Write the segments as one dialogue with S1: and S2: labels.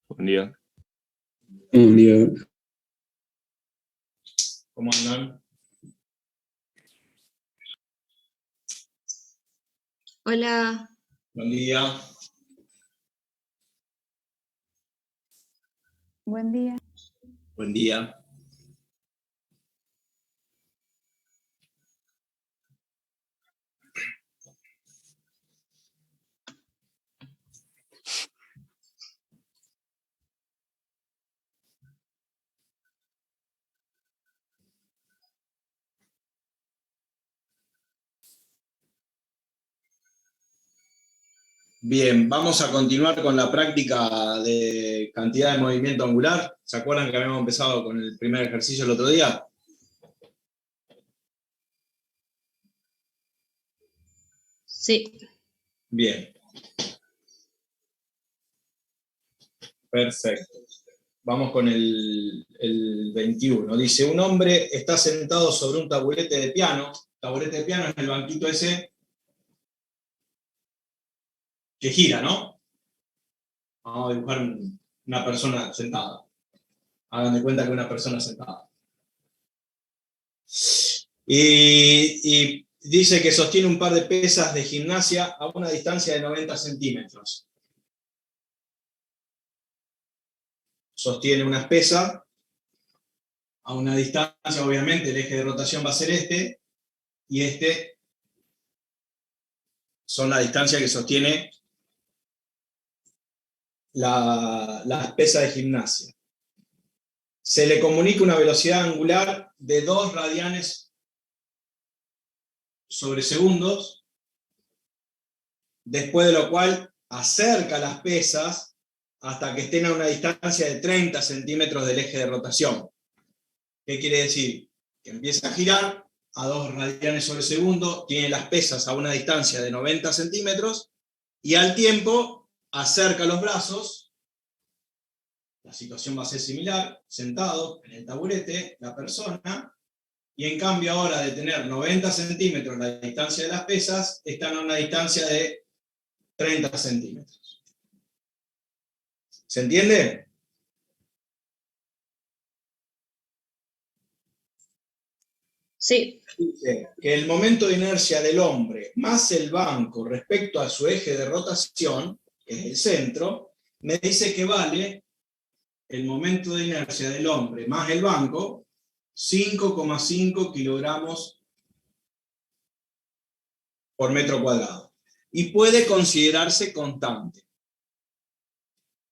S1: Buen día.
S2: Buen día.
S3: ¿Cómo andan?
S4: Hola.
S3: Buen día.
S5: Buen día.
S3: Buen día. Bien, vamos a continuar con la práctica de cantidad de movimiento angular. ¿Se acuerdan que habíamos empezado con el primer ejercicio el otro día?
S4: Sí.
S3: Bien. Perfecto. Vamos con el 21. Dice, un hombre está sentado sobre un taburete de piano. Taburete de piano es el banquito ese que gira, ¿no? Vamos a dibujar una persona sentada. Hagan de cuenta que una persona sentada. Y dice que sostiene un par de pesas de gimnasia a una distancia de 90 centímetros. Sostiene unas pesas a una distancia, obviamente el eje de rotación va a ser este, y este son la distancia que sostiene las pesas de gimnasia. Se le comunica una velocidad angular de 2 radianes sobre segundos, después de lo cual acerca las pesas hasta que estén a una distancia de 30 centímetros del eje de rotación. ¿Qué quiere decir? Que empieza a girar a 2 radianes sobre segundo, tiene las pesas a una distancia de 90 centímetros, y al tiempo acerca los brazos. La situación va a ser similar, sentado en el taburete, la persona, y en cambio ahora de tener 90 centímetros la distancia de las pesas, están a una distancia de 30 centímetros. ¿Se entiende?
S4: Sí.
S3: Dice que el momento de inercia del hombre más el banco respecto a su eje de rotación, que es el centro, me dice que vale el momento de inercia del hombre más el banco 5,5 kilogramos por metro cuadrado. Y puede considerarse constante.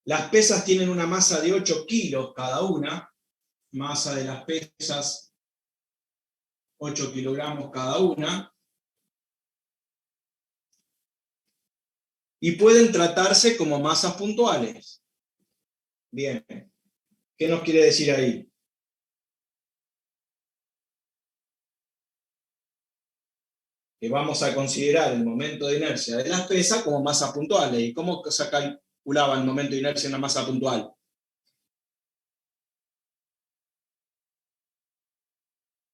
S3: Las pesas tienen una masa de 8 kilos cada una, masa de las pesas 8 kilogramos cada una, y pueden tratarse como masas puntuales. Bien, ¿qué nos quiere decir ahí? Que vamos a considerar el momento de inercia de las pesas como masas puntuales. ¿Y cómo se calculaba el momento de inercia en una masa puntual?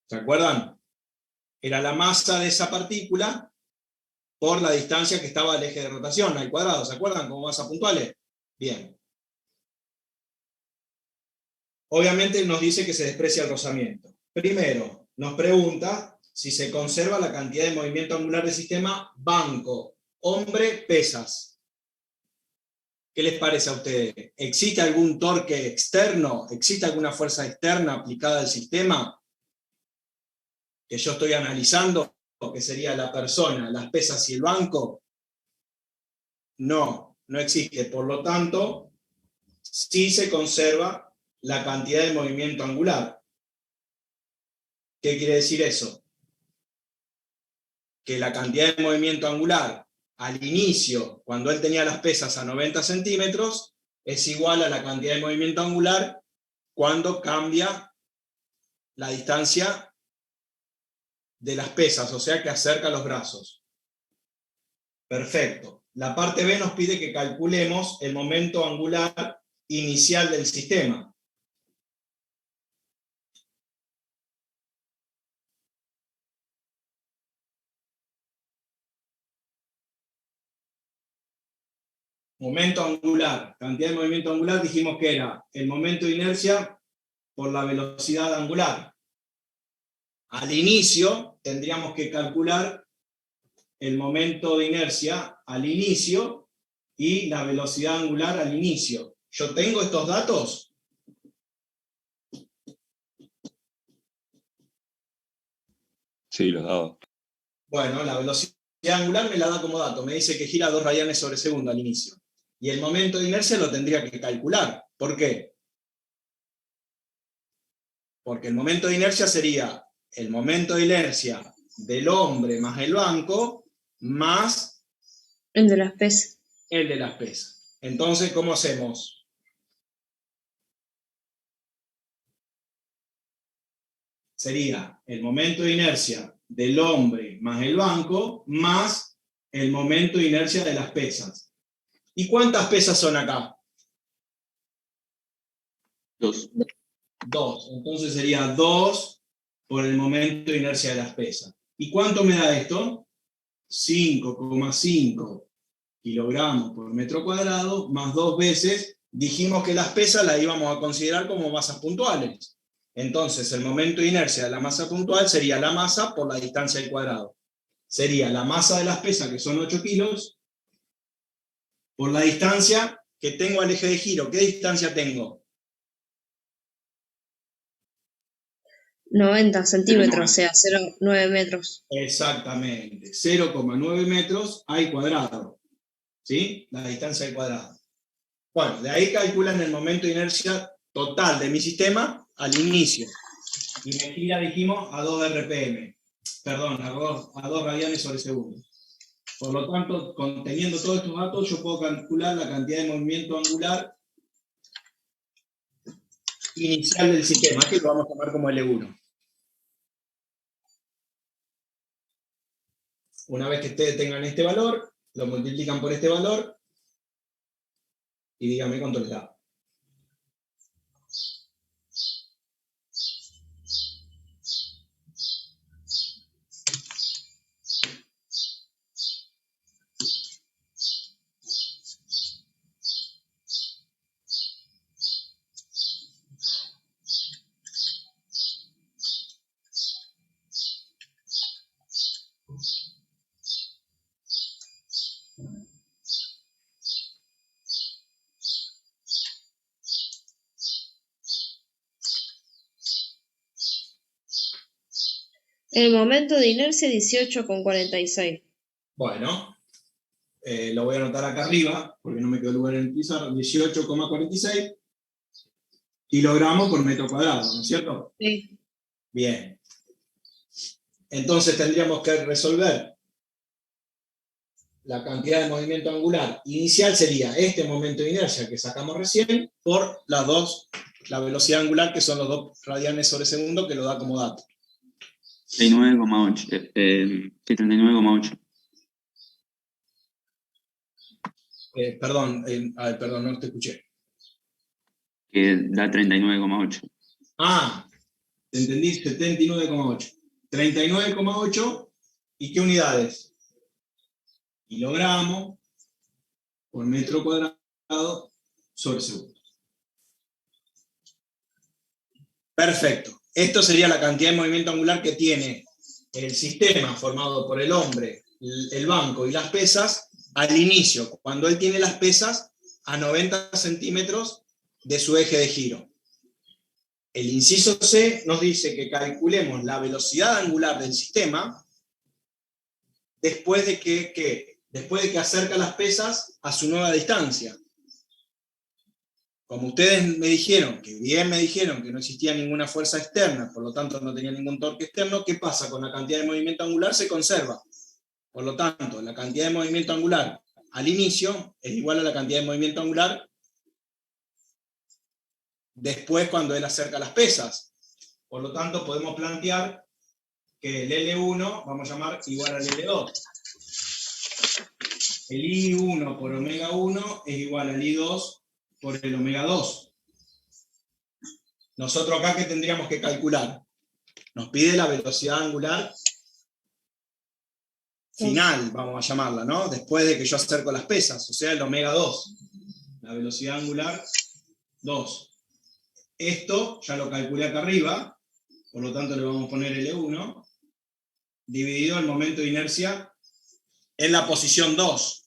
S3: ¿Se acuerdan? Era la masa de esa partícula por la distancia que estaba del eje de rotación, al cuadrado. ¿Se acuerdan como masas puntuales? Bien. Obviamente nos dice que se desprecia el rozamiento. Primero, nos pregunta si se conserva la cantidad de movimiento angular del sistema banco, hombre, pesas. ¿Qué les parece a ustedes? ¿Existe algún torque externo? ¿Existe alguna fuerza externa aplicada al sistema que yo estoy analizando, que sería la persona, las pesas y el banco? No, no existe. Por lo tanto, sí se conserva la cantidad de movimiento angular. ¿Qué quiere decir eso? Que la cantidad de movimiento angular al inicio, cuando él tenía las pesas a 90 centímetros, es igual a la cantidad de movimiento angular cuando cambia la distancia de las pesas, o sea que acerca los brazos. Perfecto. La parte B nos pide que calculemos el momento angular inicial del sistema. Momento angular, cantidad de movimiento angular, dijimos que era el momento de inercia por la velocidad angular. Al inicio tendríamos que calcular el momento de inercia al inicio y la velocidad angular al inicio. ¿Yo tengo estos datos?
S2: Sí, los dados.
S3: Bueno, la velocidad angular me la da como dato. Me dice que gira 2 radianes sobre segundo al inicio. Y el momento de inercia lo tendría que calcular. ¿Por qué? Porque el momento de inercia sería el momento de inercia del hombre más el banco, más
S4: El de las pesas.
S3: el de las pesas. Entonces, ¿cómo hacemos? Sería el momento de inercia del hombre más el banco, más el momento de inercia de las pesas. ¿Y cuántas pesas son acá?
S2: 2.
S3: 2. Entonces sería 2 por el momento de inercia de las pesas. ¿Y cuánto me da esto? 5,5 kilogramos por metro cuadrado, más 2 veces, dijimos que las pesas las íbamos a considerar como masas puntuales. Entonces el momento de inercia de la masa puntual sería la masa por la distancia al cuadrado. Sería la masa de las pesas, que son 8 kilos, por la distancia que tengo al eje de giro. ¿Qué distancia tengo?
S4: 90 centímetros, o sea, 0,9 metros.
S3: Exactamente, 0,9 metros al cuadrado. ¿Sí? La distancia al cuadrado. Bueno, de ahí calculan el momento de inercia total de mi sistema al inicio. Y me gira, dijimos, a 2 RPM. Perdón, a 2 radianes sobre segundo. Por lo tanto, teniendo todos estos datos, yo puedo calcular la cantidad de movimiento angular inicial del sistema, que lo vamos a tomar como L1. Una vez que ustedes tengan este valor, lo multiplican por este valor y díganme cuánto les da.
S4: El momento de inercia 18,46.
S3: Bueno, lo voy a anotar acá arriba, porque no me quedó lugar en el pizarro, 18,46 kilogramos por metro cuadrado, ¿no es cierto?
S4: Sí.
S3: Bien. Entonces tendríamos que resolver la cantidad de movimiento angular inicial, sería este momento de inercia que sacamos recién, por la velocidad angular, que son los 2 radianes sobre segundo, que lo da como dato.
S1: 39,8. Sí, 39,8.
S3: Perdón, no te escuché.
S1: Que da 39,8.
S3: Ah, te entendí, 79,8. 39,8, ¿y qué unidades? Kilogramo por metro cuadrado sobre segundo. Perfecto. Esto sería la cantidad de movimiento angular que tiene el sistema formado por el hombre, el banco y las pesas al inicio, cuando él tiene las pesas a 90 centímetros de su eje de giro. El inciso C nos dice que calculemos la velocidad angular del sistema después de que acerca las pesas a su nueva distancia. Como ustedes me dijeron, que no existía ninguna fuerza externa, por lo tanto no tenía ningún torque externo, ¿qué pasa? Con la cantidad de movimiento angular se conserva. Por lo tanto, la cantidad de movimiento angular al inicio es igual a la cantidad de movimiento angular después cuando él acerca las pesas. Por lo tanto, podemos plantear que el L1 vamos a llamar igual al L2. El I1 por omega 1 es igual al I2 por el omega 2. Nosotros acá, ¿qué tendríamos que calcular? Nos pide la velocidad angular final, vamos a llamarla, ¿no? Después de que yo acerco las pesas, o sea, el omega 2. La velocidad angular 2. Esto ya lo calculé acá arriba, por lo tanto le vamos a poner L1, dividido el momento de inercia en la posición 2.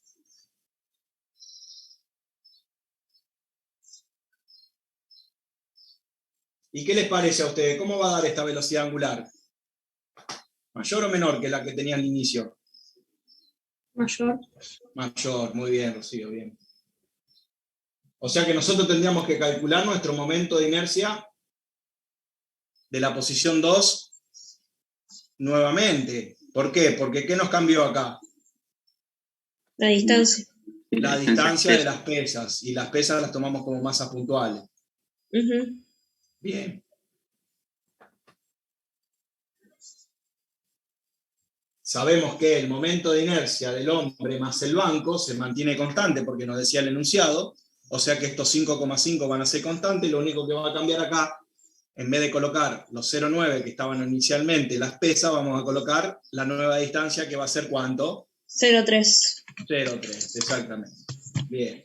S3: ¿Y qué les parece a ustedes? ¿Cómo va a dar esta velocidad angular? ¿Mayor o menor que la que tenía al inicio?
S4: Mayor.
S3: Mayor, muy bien, Rocío, bien. O sea que nosotros tendríamos que calcular nuestro momento de inercia de la posición 2 nuevamente. ¿Por qué? Porque ¿qué nos cambió acá?
S4: La distancia.
S3: La distancia de las pesas. Y las pesas las tomamos como masas puntuales.
S4: Ujú.
S3: Bien. Sabemos que el momento de inercia del hombre más el banco se mantiene constante porque nos decía el enunciado, o sea que estos 5,5 van a ser constantes, lo único que va a cambiar acá, en vez de colocar los 0,9 que estaban inicialmente las pesas, vamos a colocar la nueva distancia que va a ser ¿cuánto?
S4: 0,3.
S3: 0,3, exactamente. Bien.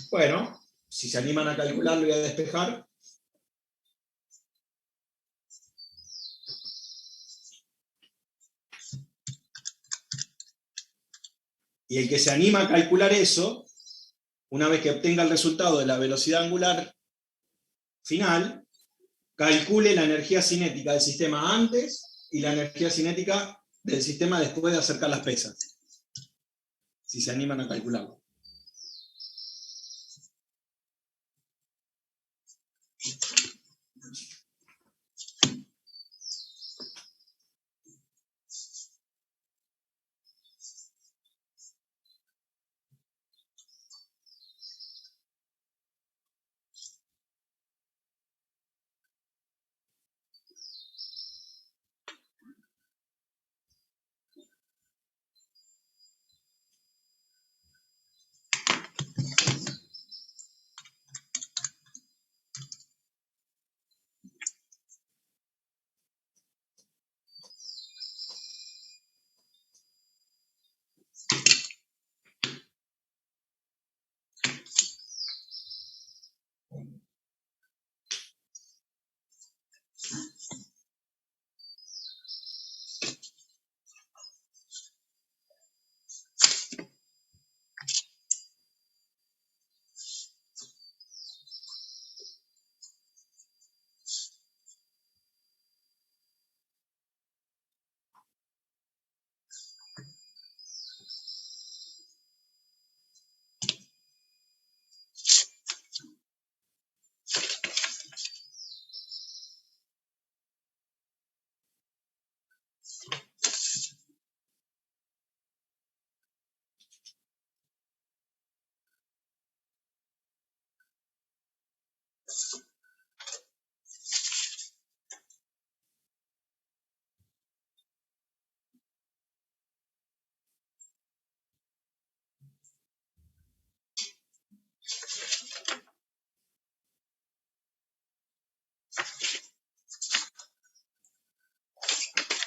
S3: Bueno, si se animan a calcularlo y a despejar. Y el que se anima a calcular eso, una vez que obtenga el resultado de la velocidad angular final, calcule la energía cinética del sistema antes y la energía cinética del sistema después de acercar las pesas. Si se animan a calcularlo.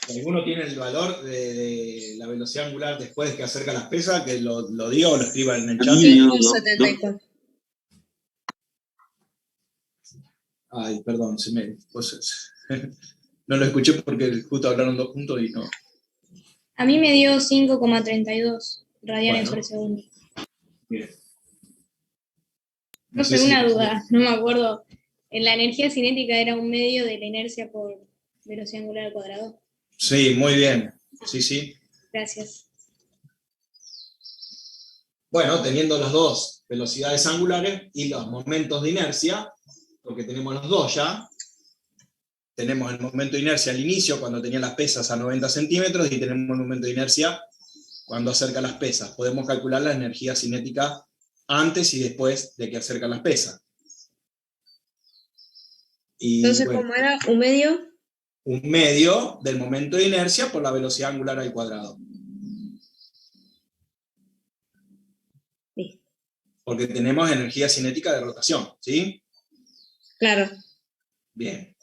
S3: ¿Alguno tiene el valor de la velocidad angular después de que acerca las pesas? Que lo diga o lo escriba en el chat.
S1: Sí, dio
S4: 5,74.
S3: Ay, perdón, no lo escuché porque justo hablaron dos juntos y no.
S5: A mí me dio 5,32 radianes
S3: Bueno.
S5: por segundo.
S3: Bien.
S5: No sé, una duda, no me acuerdo. La energía cinética era un medio de la inercia por velocidad angular al cuadrado.
S3: Sí, muy bien. Sí, sí.
S5: Gracias.
S3: Bueno, teniendo las dos velocidades angulares y los momentos de inercia, porque tenemos los dos ya, tenemos el momento de inercia al inicio, cuando tenía las pesas a 90 centímetros, y tenemos el momento de inercia cuando acerca las pesas. Podemos calcular la energía cinética antes y después de que acerca las pesas. Y,
S4: Entonces,
S3: bueno,
S4: ¿cómo era? ¿Un medio?
S3: un medio del momento de inercia por la velocidad angular al cuadrado.
S4: Sí.
S3: Porque tenemos energía cinética de rotación, ¿sí?
S4: Claro.
S3: Bien.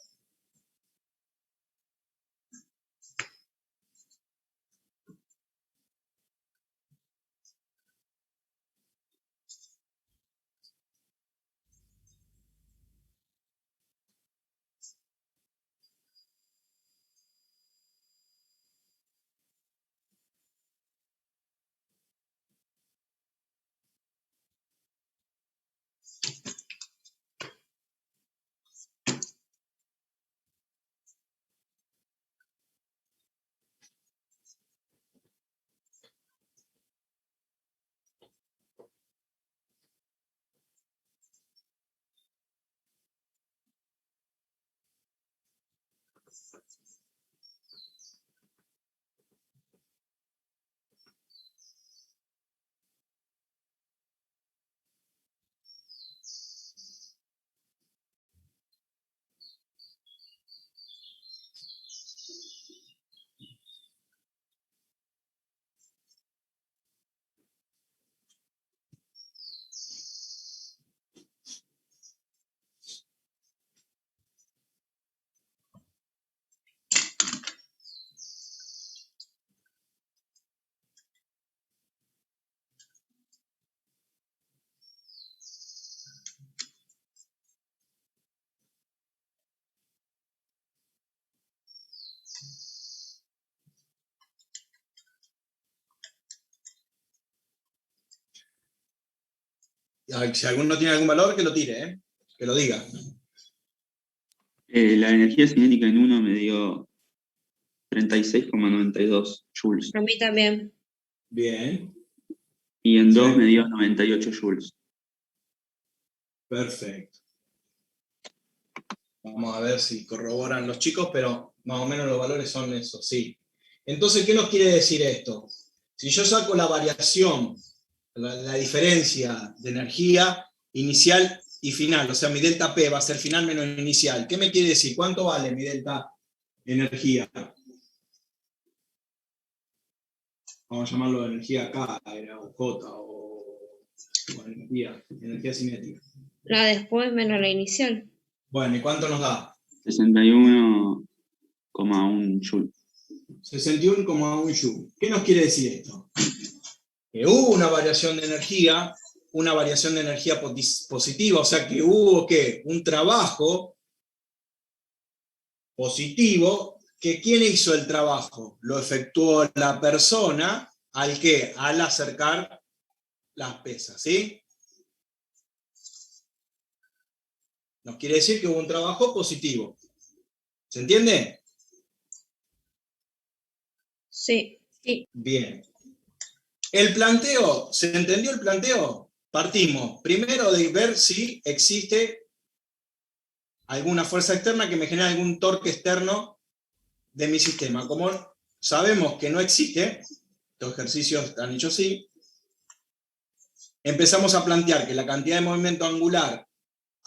S3: Si alguno tiene algún valor, que lo tire, que lo diga.
S1: La energía cinética en 1 me dio 36,92 joules.
S4: A mí también.
S3: Bien,
S1: Y en 2
S3: Sí.
S1: me dio 98 joules.
S3: perfecto. Vamos a ver si corroboran los chicos, pero más o menos los valores son esos, sí. Entonces, ¿qué nos quiere decir esto? Si yo saco la variación, la diferencia de energía inicial y final, o sea, mi delta P va a ser final menos inicial, ¿qué me quiere decir? ¿Cuánto vale mi delta energía? Vamos a llamarlo energía K, o J, o energía cinética.
S4: La después menos la inicial.
S3: Bueno, ¿y cuánto nos da?
S1: 61,1 joules.
S3: 61,1 joule. ¿Qué nos quiere decir esto? Que hubo una variación de energía positiva, o sea que hubo ¿qué? Un trabajo positivo, que ¿quién hizo el trabajo? Lo efectuó la persona al que, al acercar las pesas, ¿sí? Nos quiere decir que hubo un trabajo positivo. ¿Se entiende?
S4: Sí.
S3: Bien. El planteo, ¿se entendió el planteo? Partimos primero de ver si existe alguna fuerza externa que me genere algún torque externo de mi sistema. Como sabemos que no existe, estos ejercicios han hecho así, empezamos a plantear que la cantidad de movimiento angular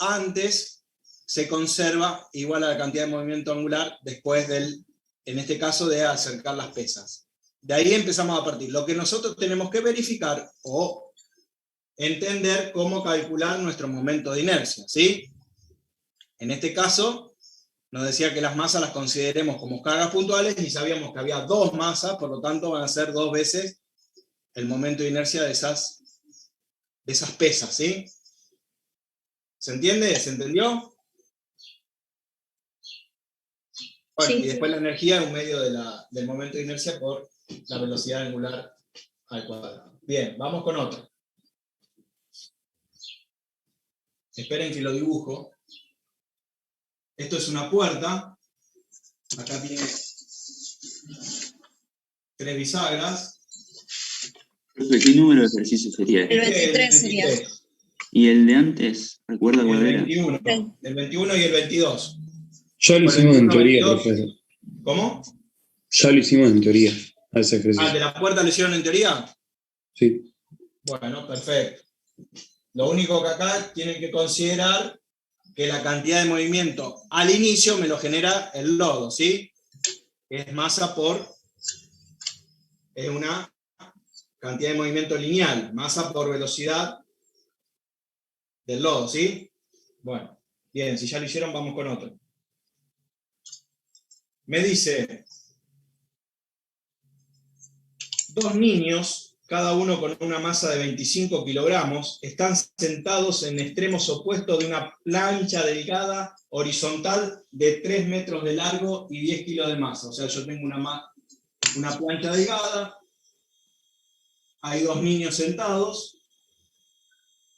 S3: antes se conserva igual a la cantidad de movimiento angular después del, en este caso, de acercar las pesas. De ahí empezamos a partir. Lo que nosotros tenemos que verificar o entender cómo calcular nuestro momento de inercia, ¿sí? En este caso, nos decía que las masas las consideremos como cargas puntuales y sabíamos que había dos masas, por lo tanto van a ser 2 veces el momento de inercia de esas pesas, ¿sí? ¿Se entiende? ¿Se entendió? Bueno,
S4: Sí.
S3: y después la energía es un medio del momento de inercia por la velocidad angular al cuadrado. Bien, vamos con otro. Esperen que lo dibujo. Esto es una puerta. Acá tiene 3 bisagras.
S1: ¿Qué número de ejercicio sería
S4: El
S1: este?
S4: 23 sería.
S1: ¿Y el de antes? ¿Recuerda cuál
S3: El
S1: era?
S3: 21. El 21 y el 22.
S6: Ya lo
S3: Bueno,
S6: hicimos en
S3: 21,
S6: teoría,
S3: 22.
S6: profesor.
S3: ¿Cómo?
S6: Ya lo hicimos en teoría, a ese
S3: Ah,
S6: ejercicio.
S3: ¿de la puerta lo hicieron en teoría?
S6: Sí.
S3: Bueno, perfecto. Lo único que acá tienen que considerar que la cantidad de movimiento al inicio me lo genera el lodo, ¿sí? Es masa es una cantidad de movimiento lineal, masa por velocidad del lodo, ¿sí? Bueno, bien, si ya lo hicieron, vamos con otro. Me dice, 2 niños, cada uno con una masa de 25 kilogramos, están sentados en extremos opuestos de una plancha delgada horizontal de 3 metros de largo y 10 kilos de masa. O sea, yo tengo una plancha delgada, hay 2 niños sentados,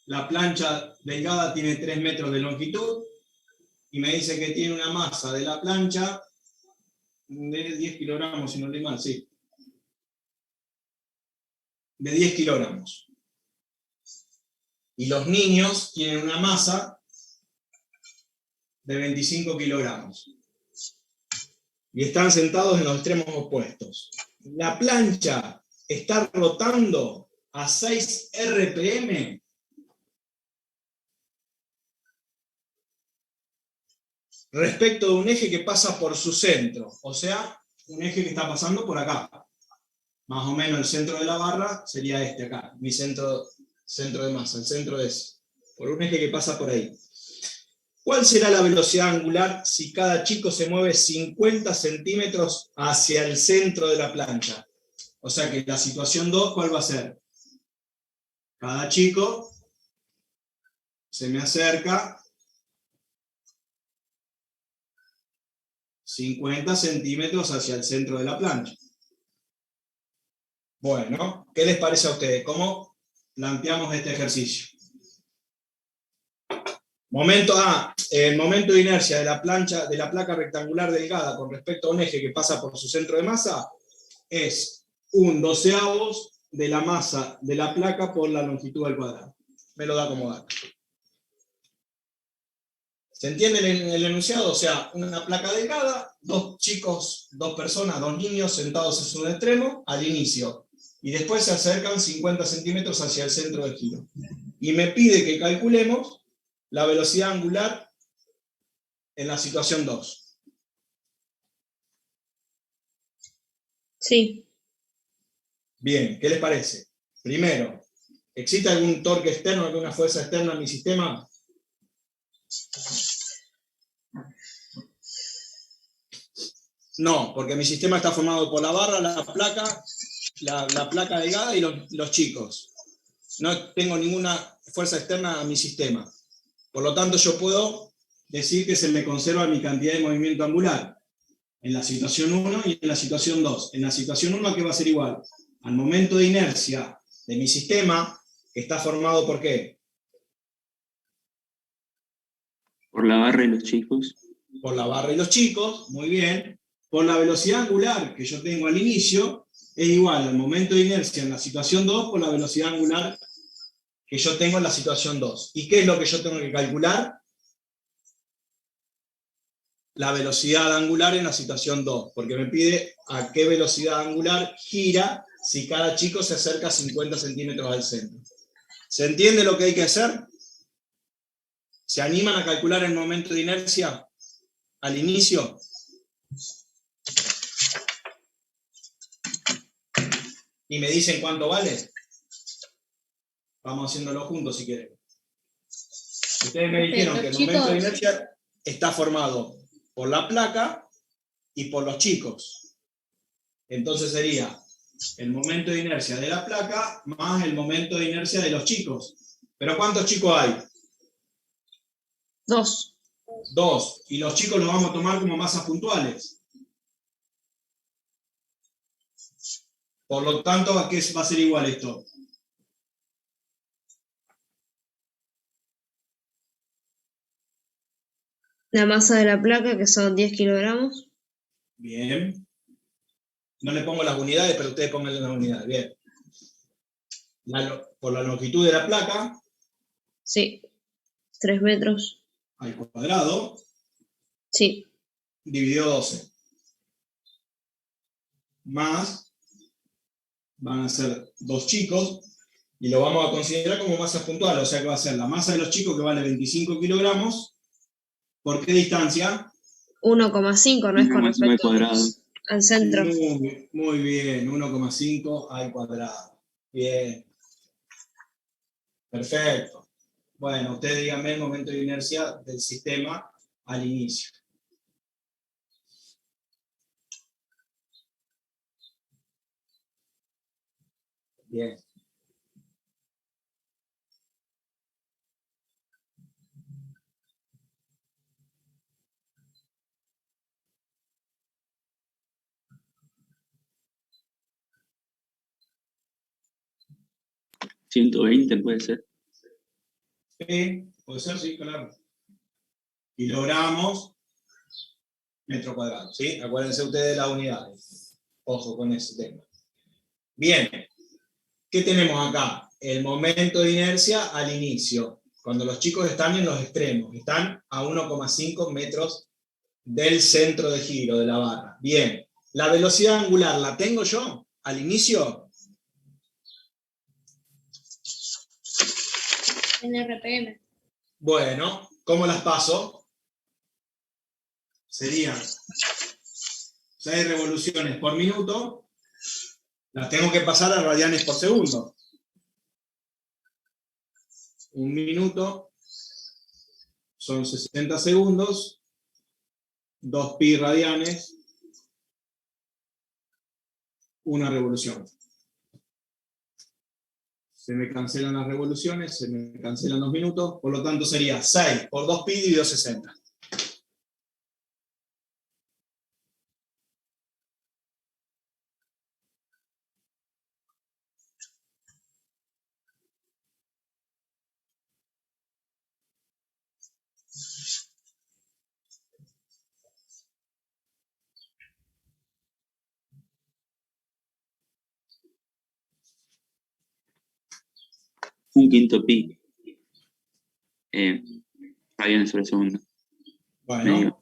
S3: la plancha delgada tiene 3 metros de longitud, y me dice que tiene una masa de la plancha de 10 kilogramos, si no leí mal, sí. De 10 kilogramos. Y los niños tienen una masa de 25 kilogramos. Y están sentados en los extremos opuestos. La plancha está rotando a 6 RPM respecto de un eje que pasa por su centro. O sea, un eje que está pasando por acá. Más o menos el centro de la barra sería este acá, mi centro de masa, el centro es por un eje que pasa por ahí. ¿Cuál será la velocidad angular si cada chico se mueve 50 centímetros hacia el centro de la plancha? O sea que la situación 2, ¿cuál va a ser? Cada chico se me acerca 50 centímetros hacia el centro de la plancha. Bueno, ¿qué les parece a ustedes? ¿Cómo planteamos este ejercicio? El momento de inercia de la placa rectangular delgada con respecto a un eje que pasa por su centro de masa es 1/12 de la masa de la placa por la longitud al cuadrado. Me lo da como dato. ¿Se entiende el enunciado? O sea, una placa delgada, dos personas, dos niños sentados en su extremo al inicio, y después se acercan 50 centímetros hacia el centro de giro. Y me pide que calculemos la velocidad angular en la situación 2.
S4: Sí.
S3: Bien, ¿qué les parece? Primero, ¿existe algún torque externo, alguna fuerza externa en mi sistema? No, porque mi sistema está formado por la barra, la placa delgada y los chicos. No tengo ninguna fuerza externa a mi sistema. Por lo tanto, yo puedo decir que se me conserva mi cantidad de movimiento angular en la situación 1 y en la situación 2. En la situación 1, ¿qué va a ser igual? Al momento de inercia de mi sistema, que está formado ¿por qué?
S1: Por la barra y los chicos.
S3: Por la barra y los chicos, muy bien. Por la velocidad angular que yo tengo al inicio, es igual al momento de inercia en la situación 2 por la velocidad angular que yo tengo en la situación 2. ¿Y qué es lo que yo tengo que calcular? La velocidad angular en la situación 2, porque me pide a qué velocidad angular gira si cada chico se acerca 50 centímetros al centro. ¿Se entiende lo que hay que hacer? ¿Se animan a calcular el momento de inercia al inicio? ¿Y me dicen cuánto vale? Vamos haciéndolo juntos si quieren. Ustedes me dijeron que el momento de inercia está formado por la placa y por los chicos. Entonces sería el momento de inercia de la placa más el momento de inercia de los chicos. ¿Pero cuántos chicos hay?
S4: 2.
S3: 2. Y los chicos los vamos a tomar como masas puntuales. Por lo tanto, ¿a qué va a ser igual esto?
S4: La masa de la placa, que son 10 kilogramos.
S3: Bien. No le pongo las unidades, pero ustedes pongan las unidades. Bien. Por la longitud de la placa.
S4: Sí. 3 metros.
S3: Al cuadrado.
S4: Sí.
S3: Dividido 12. Más. Van a ser 2 chicos. Y lo vamos a considerar como masas puntuales. O sea que va a ser la masa de los chicos que vale 25 kilogramos. ¿Por qué distancia?
S4: 1,5, no es con
S1: 1,5 al
S4: respecto
S1: cuadrado.
S4: al centro.
S3: Muy bien, 1,5 al cuadrado. Bien. Perfecto. Bueno, ustedes díganme el momento de inercia del sistema al inicio. Bien.
S1: ¿120 puede ser?
S3: Sí, puede ser, sí, claro. Kilogramos, metro cuadrado, ¿sí? Acuérdense ustedes de las unidades. Ojo con ese tema. Bien. ¿Qué tenemos acá? El momento de inercia al inicio, cuando los chicos están en los extremos, están a 1,5 metros del centro de giro de la barra. Bien, ¿la velocidad angular la tengo yo al inicio?
S5: En RPM.
S3: Bueno, ¿cómo las paso? Serían 6 revoluciones por minuto. Las tengo que pasar a radianes por segundo. 1 minuto son 60 segundos, 2 pi radianes, 1 revolución. Se me cancelan las revoluciones, se me cancelan los minutos, por lo tanto sería 6 por 2 pi dividido 60.
S1: Un quinto pi. Radianes sobre segundo.
S3: Bueno,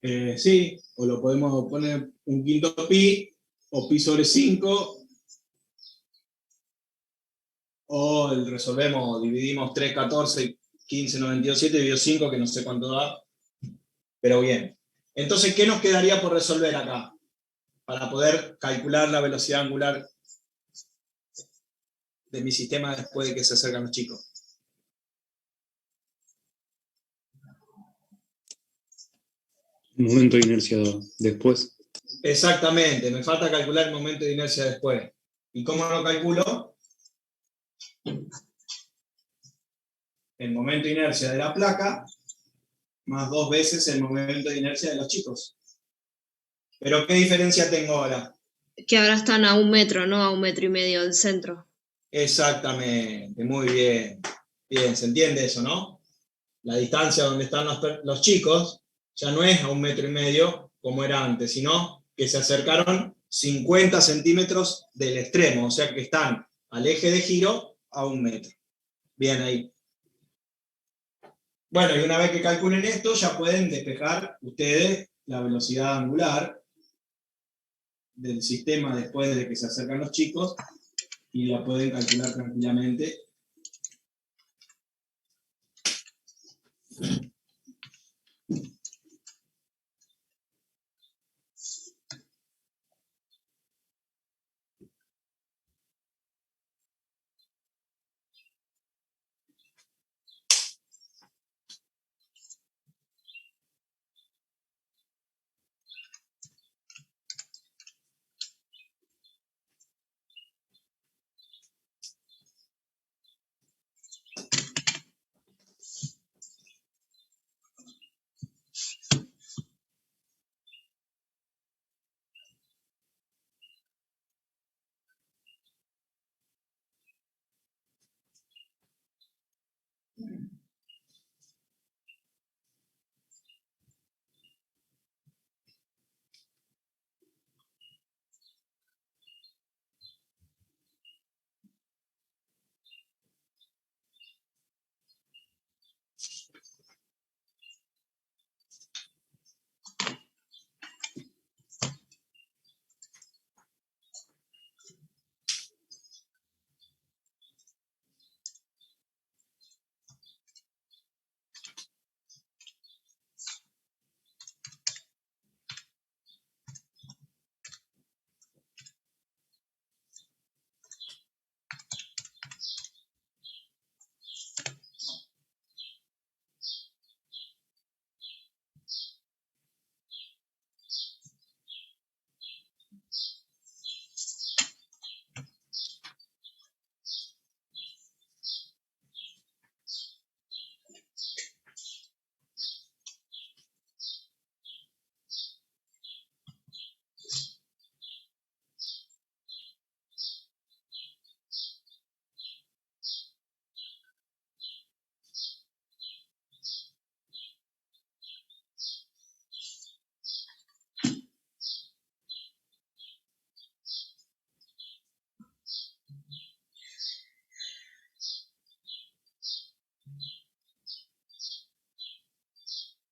S1: Medio.
S3: Sí, o lo podemos poner un quinto pi, o pi sobre 5, o resolvemos, dividimos 3, 14, 15, 92, 7, dividido 5, que no sé cuánto da, pero bien. Entonces, ¿qué nos quedaría por resolver acá? Para poder calcular la velocidad angular de mi sistema después de que se acercan los chicos.
S6: Momento de inercia después.
S3: Exactamente, me falta calcular el momento de inercia después. ¿Y cómo lo calculo? El momento de inercia de la placa más 2 veces el momento de inercia de los chicos. Pero ¿qué diferencia tengo ahora?
S4: Que ahora están a 1 metro, no a 1,5 metros del centro.
S3: Exactamente, muy bien. Bien, ¿se entiende eso, no? La distancia donde están los chicos ya no es a 1,5 metros como era antes, sino que se acercaron 50 centímetros del extremo, o sea que están al eje de giro a 1 metro. Bien ahí. Bueno, y una vez que calculen esto, ya pueden despejar ustedes la velocidad angular del sistema después de que se acercan los chicos y la pueden calcular tranquilamente.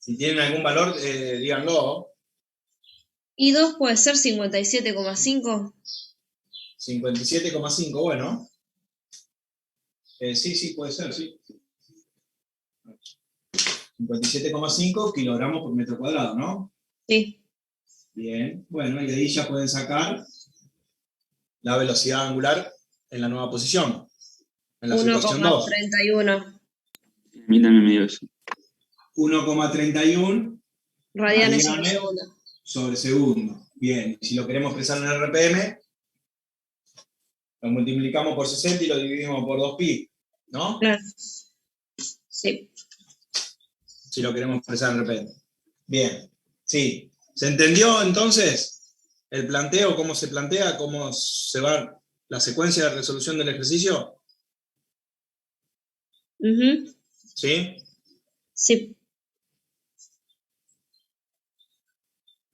S3: Si tienen algún valor, díganlo.
S4: Y 2 puede ser 57,5.
S3: 57,5, bueno. Sí, puede ser, sí. 57,5 kilogramos por metro cuadrado, ¿no?
S4: Sí.
S3: Bien, bueno, y de ahí ya pueden sacar la velocidad angular en la nueva posición, en la situación 2.
S4: 1,31
S1: A mí también me dio eso.
S3: 1,31
S4: radianes sobre
S3: radianes
S4: segundo.
S3: sobre segundo. Bien, si lo queremos expresar en RPM, lo multiplicamos por 60 y lo dividimos por 2pi, ¿no?
S4: Claro. Sí.
S3: Si lo queremos expresar en RPM. Bien, sí. ¿Se entendió entonces el planteo, cómo se plantea, cómo se va la secuencia de resolución del ejercicio?
S4: Ujú.
S3: ¿Sí?
S4: Sí.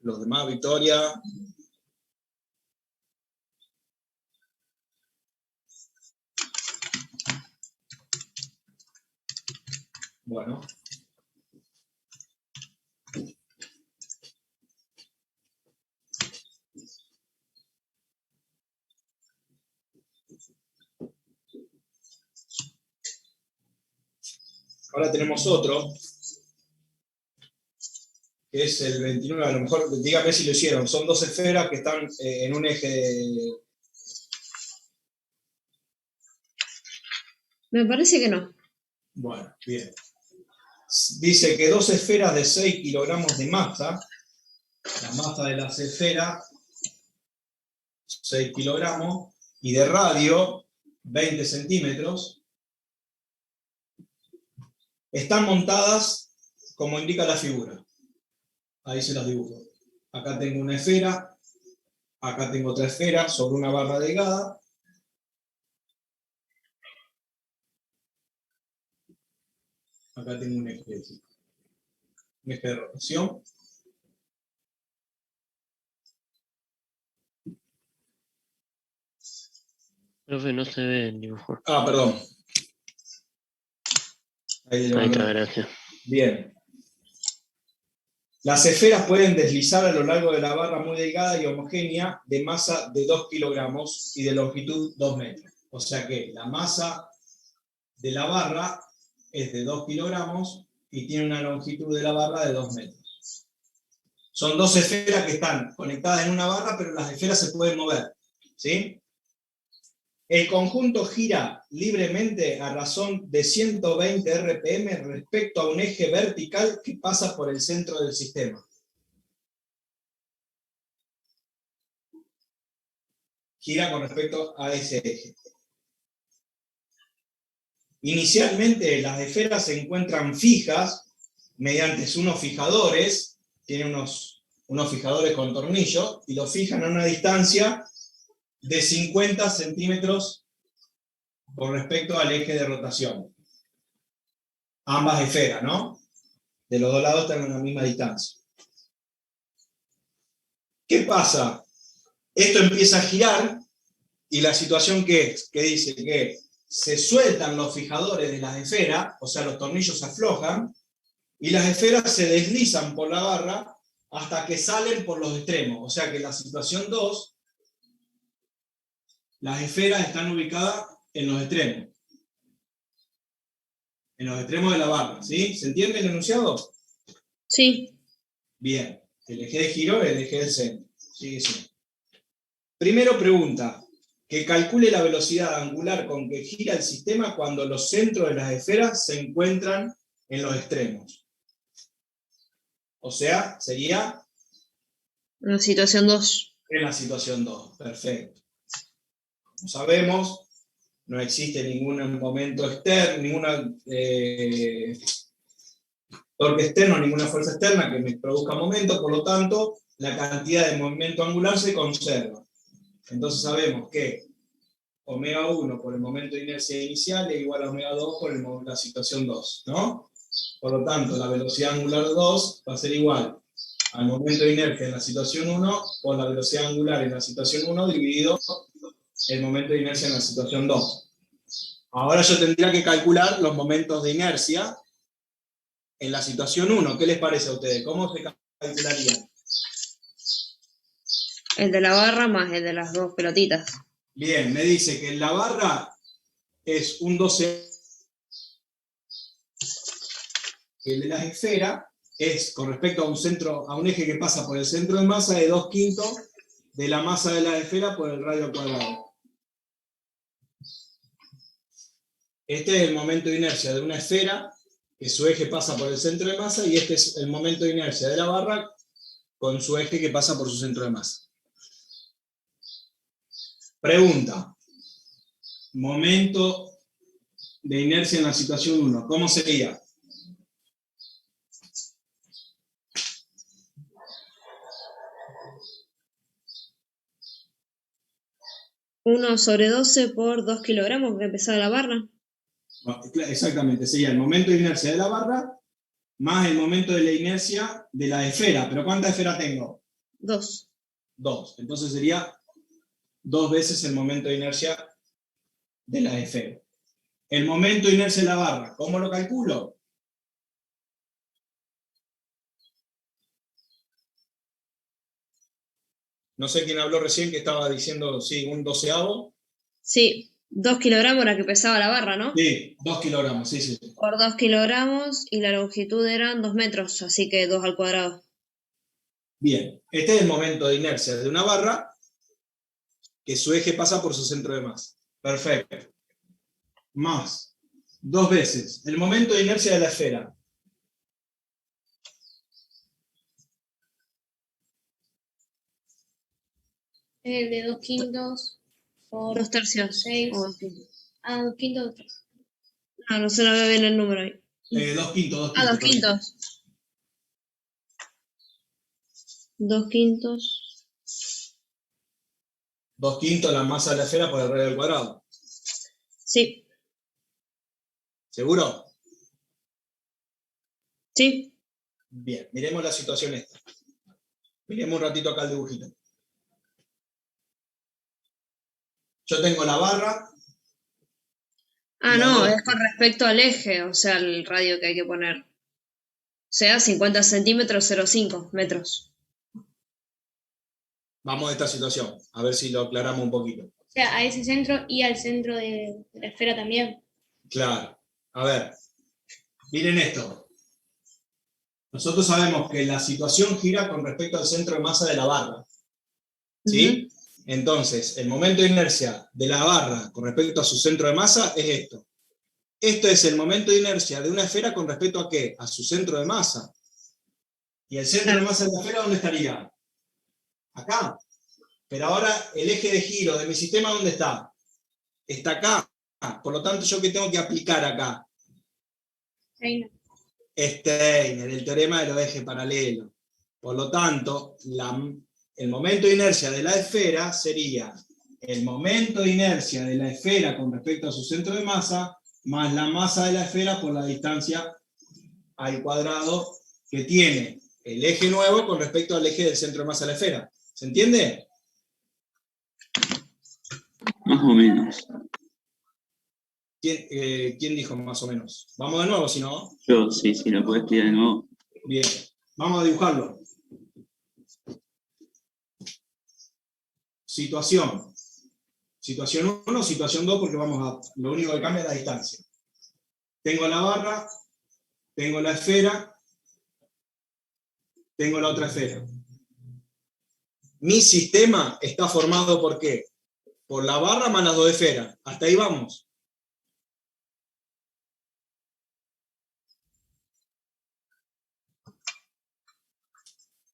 S3: Los demás, Victoria. Bueno. Ahora tenemos otro, que es el 29, a lo mejor dígame si lo hicieron. Son dos esferas que están en un eje de...
S4: Me parece que no.
S3: Bueno, bien. Dice que dos esferas de 6 kilogramos de masa, la masa de las esferas, 6 kilogramos, y de radio, 20 centímetros, están montadas como indica la figura. Ahí se las dibujo. Acá tengo una esfera, acá tengo otra esfera sobre una barra delgada. Acá tengo un eje de rotación.
S7: Profe, no se ve el dibujo.
S3: Ah, perdón. Ahí
S7: Está, gracias.
S3: Bien. Las esferas pueden deslizar a lo largo de la barra muy delgada y homogénea de masa de 2 kilogramos y de longitud 2 metros. O sea que la masa de la barra es de 2 kilogramos y tiene una longitud de la barra de 2 metros. Son dos esferas que están conectadas en una barra, pero las esferas se pueden mover. ¿Sí? El conjunto gira libremente a razón de 120 RPM respecto a un eje vertical que pasa por el centro del sistema. Gira con respecto a ese eje. Inicialmente las esferas se encuentran fijas mediante unos fijadores, tienen unos fijadores con tornillos, y los fijan a una distancia de 50 centímetros con respecto al eje de rotación. Ambas esferas, ¿no? De los dos lados están a la misma distancia. ¿Qué pasa? Esto empieza a girar, y la situación que dice que se sueltan los fijadores de las esferas, o sea, los tornillos se aflojan, y las esferas se deslizan por la barra hasta que salen por los extremos. O sea que en la situación 2, las esferas están ubicadas en los extremos. En los extremos de la barra, ¿sí? ¿Se entiende el enunciado?
S4: Sí.
S3: Bien. El eje de giro es el eje del centro. Sigue siendo. Primero pregunta, que calcule la velocidad angular con que gira el sistema cuando los centros de las esferas se encuentran en los extremos. O sea, sería...
S4: En la situación 2.
S3: En la situación 2. Perfecto. Como sabemos, no existe ningún momento externo, ninguna torque externo, ninguna fuerza externa que me produzca momento, por lo tanto, la cantidad de movimiento angular se conserva. Entonces sabemos que omega 1 por el momento de inercia inicial es igual a omega 2 por la situación 2, ¿no? Por lo tanto, la velocidad angular 2 va a ser igual al momento de inercia en la situación 1 por la velocidad angular en la situación 1 dividido el momento de inercia en la situación 2. Ahora yo tendría que calcular los momentos de inercia en la situación 1. ¿Qué les parece a ustedes? ¿Cómo se calcularían?
S4: El de la barra más el de las dos pelotitas.
S3: Bien, me dice que en la barra es un 12. El de las esferas es con respecto a un eje que pasa por el centro de masa de 2/5 de la masa de la esfera por el radio al cuadrado. Este es el momento de inercia de una esfera, que su eje pasa por el centro de masa, y este es el momento de inercia de la barra con su eje que pasa por su centro de masa. Pregunta. Momento de inercia en la situación 1. ¿Cómo sería?
S4: Uno sobre 12 por 2 kilogramos que pesaba la barra.
S3: Exactamente, sería el momento de inercia de la barra más el momento de la inercia de la esfera. ¿Pero cuántas esferas tengo?
S4: 2.
S3: 2. Entonces sería 2 veces el momento de inercia de la esfera. El momento de inercia de la barra, ¿cómo lo calculo? No sé quién habló recién que estaba diciendo, sí, un doceavo.
S4: Sí, 2 kilogramos era que pesaba la barra, ¿no?
S3: Sí, 2 kilogramos, sí, sí.
S4: Por 2 kilogramos y la longitud eran 2 metros, así que 2 al cuadrado.
S3: Bien, este es el momento de inercia de una barra que su eje pasa por su centro de masa. Perfecto. Más 2 veces el momento de inercia de la esfera.
S5: El de 2/5 por
S4: 2 tercios.
S5: 6.
S4: o 2 quintos.
S5: 2/5 de 3.
S4: No se lo veo bien el número ahí.
S3: 2 quintos, 2 quintos.
S4: 2 quintos. 2 quintos.
S3: 2 quintos la masa de la esfera por el radio al cuadrado.
S4: Sí.
S3: ¿Seguro?
S4: Sí.
S3: Bien, miremos la situación esta. Miremos un ratito acá el dibujito. Yo tengo la barra.
S4: No, es con respecto al eje, o sea, el radio que hay que poner. O sea, 50 centímetros, 0,5 metros.
S3: Vamos a esta situación, a ver si lo aclaramos un poquito.
S5: O sea, a ese centro y al centro de la esfera también.
S3: Claro. A ver, miren esto. Nosotros sabemos que la situación gira con respecto al centro de masa de la barra. ¿Sí? Entonces, el momento de inercia de la barra con respecto a su centro de masa es esto. Esto es el momento de inercia de una esfera con respecto a ¿qué? A su centro de masa. ¿Y el centro de masa de la esfera dónde estaría? Acá. Pero ahora el eje de giro de mi sistema, ¿dónde está? Está acá. Por lo tanto, ¿yo qué tengo que aplicar acá? Steiner, el teorema de los ejes paralelos. Por lo tanto, el momento de inercia de la esfera sería el momento de inercia de la esfera con respecto a su centro de masa, más la masa de la esfera por la distancia al cuadrado que tiene el eje nuevo con respecto al eje del centro de masa de la esfera. ¿Se entiende?
S1: Más o menos.
S3: ¿Quién dijo más o menos? Vamos de nuevo, si no.
S1: Yo, sí, lo puedes explicar de nuevo.
S3: Bien, vamos a dibujarlo. Situación. Situación 1, situación 2, porque lo único que cambia es la distancia. Tengo la barra, tengo la esfera, tengo la otra esfera. Mi sistema está formado por ¿qué? Por la barra más las dos esferas. Hasta ahí vamos.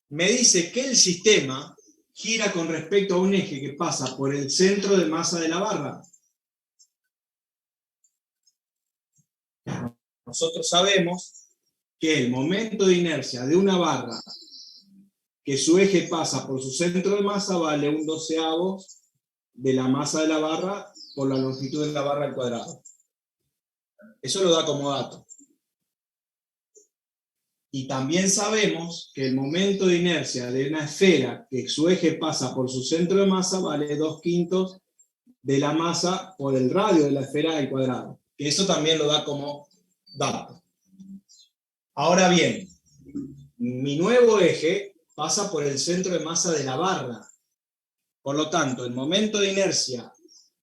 S3: Me dice que el sistema gira con respecto a un eje que pasa por el centro de masa de la barra. Nosotros sabemos que el momento de inercia de una barra que su eje pasa por su centro de masa vale 1/12 de la masa de la barra por la longitud de la barra al cuadrado. Eso lo da como dato. Y también sabemos que el momento de inercia de una esfera que su eje pasa por su centro de masa vale 2/5 de la masa por el radio de la esfera al cuadrado. Que eso también lo da como dato. Ahora bien, mi nuevo eje pasa por el centro de masa de la barra. Por lo tanto, el momento de inercia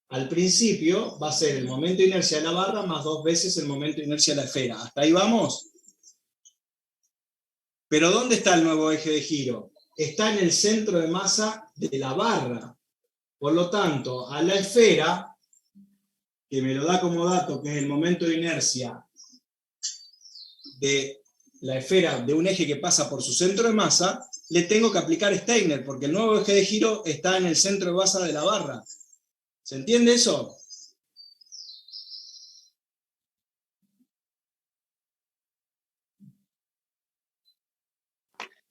S3: al principio va a ser el momento de inercia de la barra más 2 veces el momento de inercia de la esfera. ¿Hasta ahí vamos? Pero ¿dónde está el nuevo eje de giro? Está en el centro de masa de la barra. Por lo tanto, a la esfera, que me lo da como dato, que es el momento de inercia de la esfera de un eje que pasa por su centro de masa, le tengo que aplicar Steiner, porque el nuevo eje de giro está en el centro de masa de la barra. ¿Se entiende eso?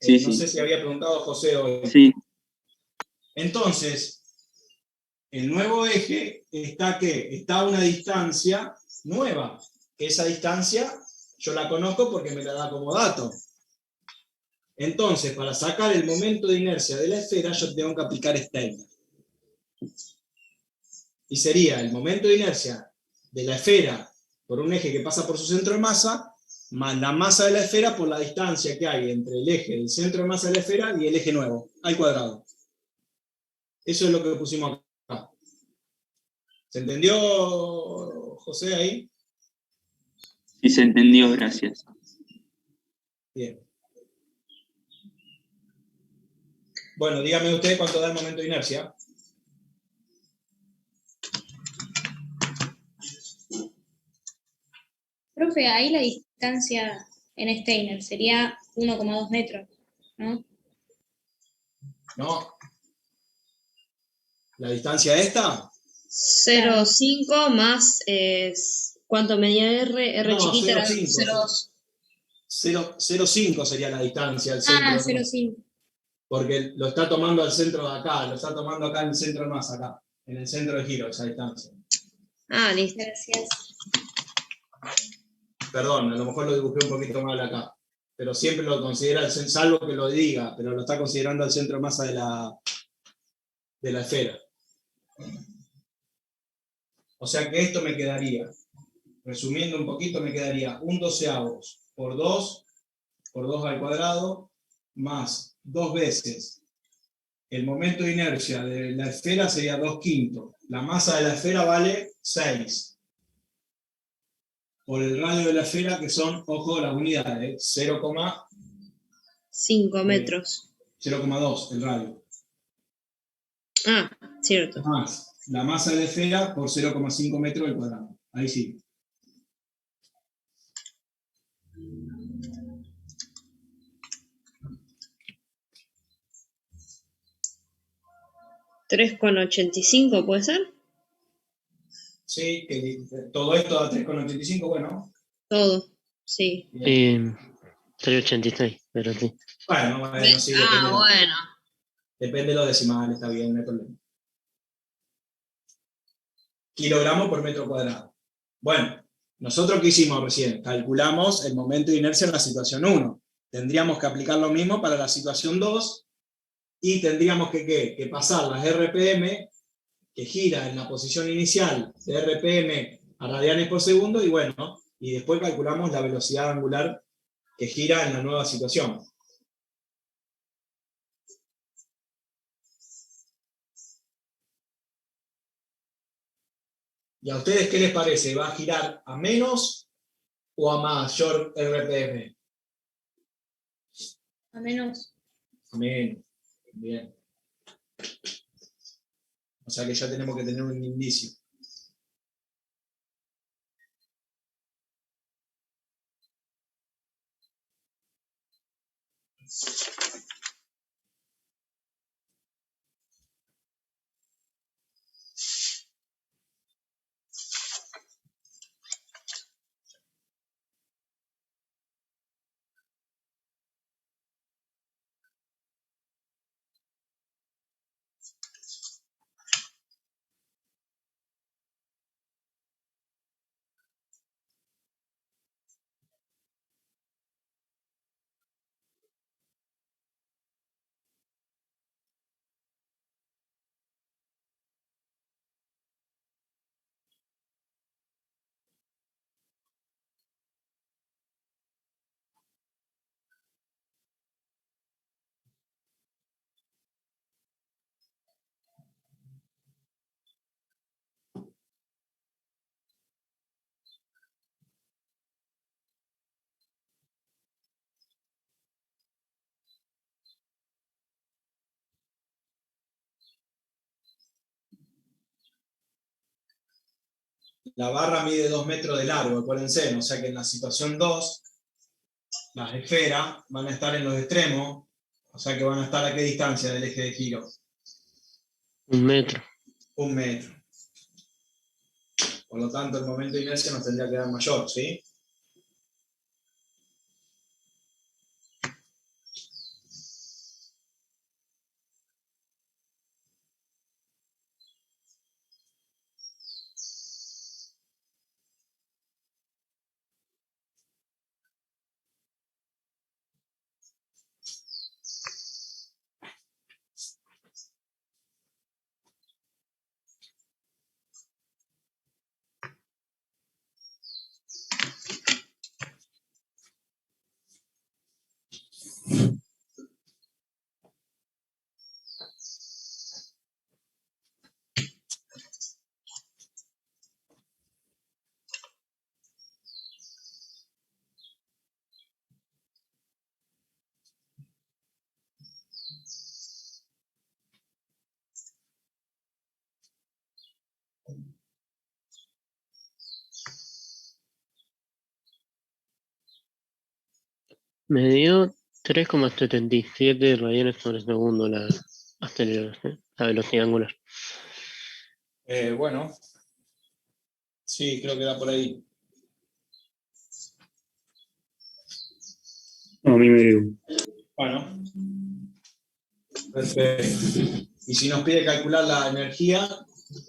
S1: Sí,
S3: No
S1: sí.
S3: sé si había preguntado José hoy.
S1: Sí,
S3: Entonces, el nuevo eje está ¿qué? Está a una distancia nueva. Esa distancia yo la conozco porque me la da como dato. Entonces, para sacar el momento de inercia de la esfera, yo tengo que aplicar Steiner. Y sería el momento de inercia de la esfera por un eje que pasa por su centro de masa, más la masa de la esfera por la distancia que hay entre el eje del centro de masa de la esfera y el eje nuevo, al cuadrado. Eso es lo que pusimos acá. ¿Se entendió, José, ahí?
S1: Sí se entendió, gracias.
S3: Bien. Bueno, dígame usted cuánto da el momento de inercia.
S5: Profe, ahí la distancia en Steiner sería 1,2 metros, ¿no?
S3: ¿No? ¿La distancia esta?
S4: 0,5 más, ¿cuánto medía R? R
S3: No,
S4: chiquita era
S3: 0,5.
S4: 0,2.
S3: 0,5 sería la distancia al
S5: Ah,
S3: centro.
S5: 0,5.
S3: Porque lo está tomando al centro de acá, lo está tomando acá en el centro más acá, en el centro de giro, esa distancia.
S4: Ah, listo.
S5: Gracias.
S3: Perdón, a lo mejor lo dibujé un poquito mal acá, pero siempre lo considera, salvo que lo diga, pero lo está considerando al centro de masa de la esfera. O sea que esto me quedaría, resumiendo un poquito, me quedaría 1/12 por 2 al cuadrado, más 2 veces el momento de inercia de la esfera sería 2/5. La masa de la esfera vale 6. Por el radio de la esfera, que son, ojo, las unidades,
S4: 5 metros.
S3: 0,2 el radio.
S4: Ah, cierto.
S3: Más la masa de la esfera por 0,5 metros al cuadrado. Ahí sí.
S4: ¿3,85 puede ser?
S3: Sí, que todo esto da 3,85, bueno.
S4: Todo, sí.
S3: Bien.
S7: 386, pero sí.
S3: Bueno, sí,
S4: Bueno.
S3: depende de los decimales, está bien, no hay problema. Kilogramos por metro cuadrado. Bueno, nosotros ¿qué hicimos recién? Calculamos el momento de inercia en la situación 1. Tendríamos que aplicar lo mismo para la situación 2 y tendríamos que pasar las RPM, que gira en la posición inicial de RPM a radianes por segundo, y bueno, y después calculamos la velocidad angular que gira en la nueva situación. ¿Y a ustedes qué les parece? ¿Va a girar a menos o a mayor RPM?
S5: A menos.
S3: A menos. Bien. O sea que ya tenemos que tener un indicio. La barra mide 2 metros de largo, acuérdense, o sea que en la situación 2, las esferas van a estar en los extremos, o sea que van a estar a qué distancia del eje de giro.
S7: 1 metro.
S3: 1 metro. Por lo tanto, el momento de inercia nos tendría que dar mayor, ¿sí?
S7: Me dio 3,77 radianes por segundo la aceleración, la velocidad angular.
S3: Bueno, sí, creo que da por ahí.
S6: No, a mí me dio.
S3: Bueno, perfecto. Y si nos pide calcular la energía,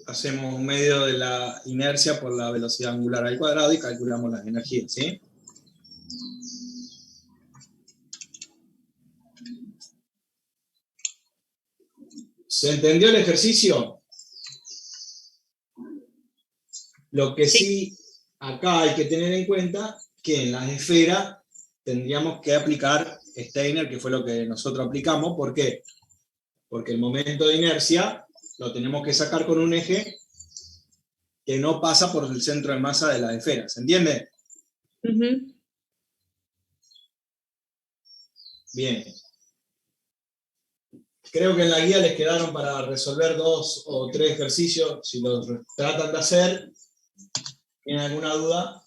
S3: hacemos un medio de la inercia por la velocidad angular al cuadrado y calculamos las energías, ¿sí? ¿Se entendió el ejercicio? Lo que sí, acá hay que tener en cuenta que en las esferas tendríamos que aplicar Steiner, que fue lo que nosotros aplicamos. ¿Por qué? Porque el momento de inercia lo tenemos que sacar con un eje que no pasa por el centro de masa de la esfera. ¿Se entiende?
S4: Ujú.
S3: Bien. Creo que en la guía les quedaron para resolver 2 o 3 ejercicios. Si los tratan de hacer, ¿tienen alguna duda?